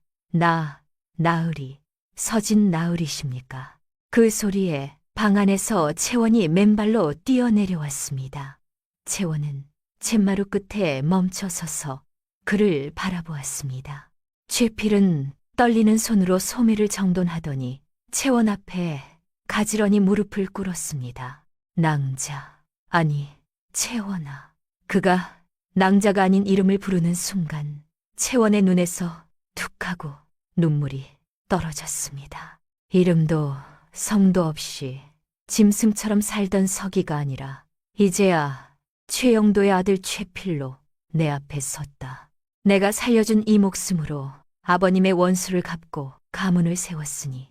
A: 나으리, 서진 나으리십니까? 그 소리에 방 안에서 채원이 맨발로 뛰어내려왔습니다. 채원은 쳇마루 끝에 멈춰 서서 그를 바라보았습니다. 최필은 떨리는 손으로 소매를 정돈하더니 채원 앞에 가지런히 무릎을 꿇었습니다. 낭자, 아니 채원아. 그가 낭자가 아닌 이름을 부르는 순간 채원의 눈에서 툭 하고 눈물이 떨어졌습니다. 이름도 성도 없이 짐승처럼 살던 서기가 아니라 이제야 최영도의 아들 최필로 내 앞에 섰다. 내가 살려준 이 목숨으로 아버님의 원수를 갚고 가문을 세웠으니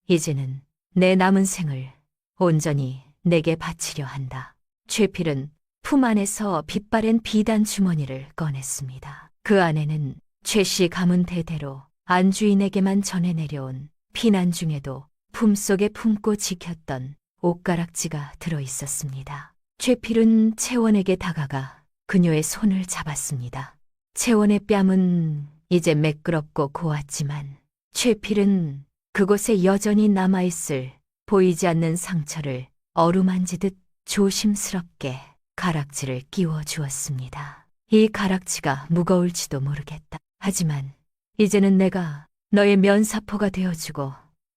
A: 이제는 내 남은 생을 온전히 내게 바치려 한다. 최필은 품 안에서 빛바랜 비단 주머니를 꺼냈습니다. 그 안에는 최씨 가문 대대로 안주인에게만 전해 내려온 피난 중에도 품속에 품고 지켰던 옷가락지가 들어 있었습니다. 최필은 채원에게 다가가 그녀의 손을 잡았습니다. 채원의 뺨은 이제 매끄럽고 고왔지만 최필은 그곳에 여전히 남아있을 보이지 않는 상처를 어루만지듯 조심스럽게 가락지를 끼워 주었습니다. 이 가락지가 무거울지도 모르겠다. 하지만 이제는 내가 너의 면사포가 되어주고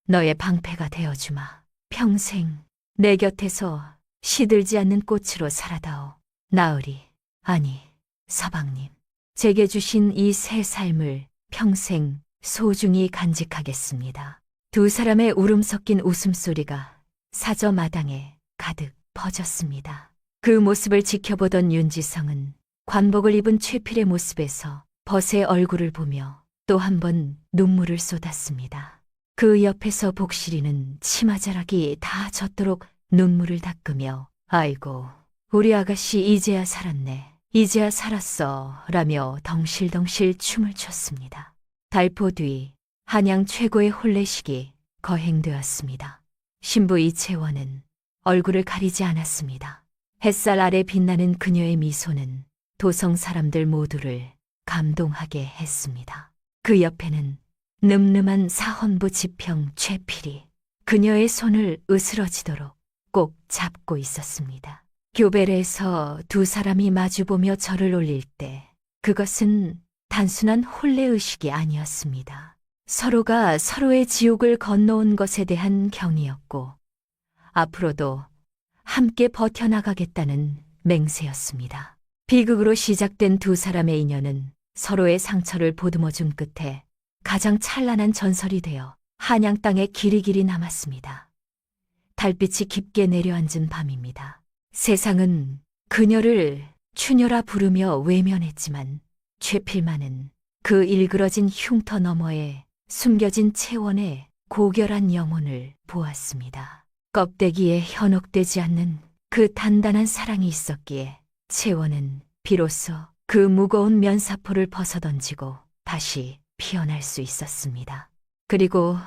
A: 너의 방패가 되어주마. 평생 내 곁에서 시들지 않는 꽃으로 살아다오. 나으리, 아니 서방님, 제게 주신 이 새 삶을 평생 소중히 간직하겠습니다. 두 사람의 울음 섞인 웃음소리가 사저 마당에 가득 퍼졌습니다. 그 모습을 지켜보던 윤지성은 관복을 입은 최필의 모습에서 벗의 얼굴을 보며 또 한 번 눈물을 쏟았습니다. 그 옆에서 복실이는 치마자락이 다 젖도록 눈물을 닦으며 아이고, 우리 아가씨 이제야 살았네. 이제야 살았어 라며 덩실덩실 춤을 췄습니다. 달포 뒤 한양 최고의 혼례식이 거행되었습니다. 신부 이채원은 얼굴을 가리지 않았습니다. 햇살 아래 빛나는 그녀의 미소는 도성 사람들 모두를 감동하게 했습니다. 그 옆에는 늠름한 사헌부 지평 최필이 그녀의 손을 으스러지도록 꼭 잡고 있었습니다. 교배례에서 두 사람이 마주보며 절을 올릴 때 그것은 단순한 혼례의식이 아니었습니다. 서로가 서로의 지옥을 건너온 것에 대한 경의였고 앞으로도 함께 버텨나가겠다는 맹세였습니다. 비극으로 시작된 두 사람의 인연은 서로의 상처를 보듬어준 끝에 가장 찬란한 전설이 되어 한양 땅에 길이길이 남았습니다. 달빛이 깊게 내려앉은 밤입니다. 세상은 그녀를 추녀라 부르며 외면했지만 최필만은 그 일그러진 흉터 너머에 숨겨진 채원의 고결한 영혼을 보았습니다. 껍데기에 현혹되지 않는 그 단단한 사랑이 있었기에 채원은 비로소 그 무거운 면사포를 벗어던지고 다시 피어날 수 있었습니다. 그리고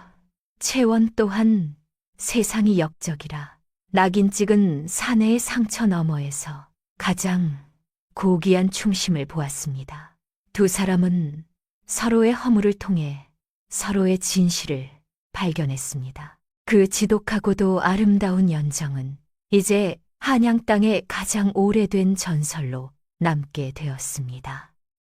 A: 채원 또한 세상이 역적이라 낙인 찍은 사내의 상처 너머에서 가장 고귀한 충심을 보았습니다. 두 사람은 서로의 허물을 통해 서로의 진실을 발견했습니다. 그 지독하고도 아름다운 연정은 이제 한양 땅의 가장 오래된 전설로 남게 되었습니다.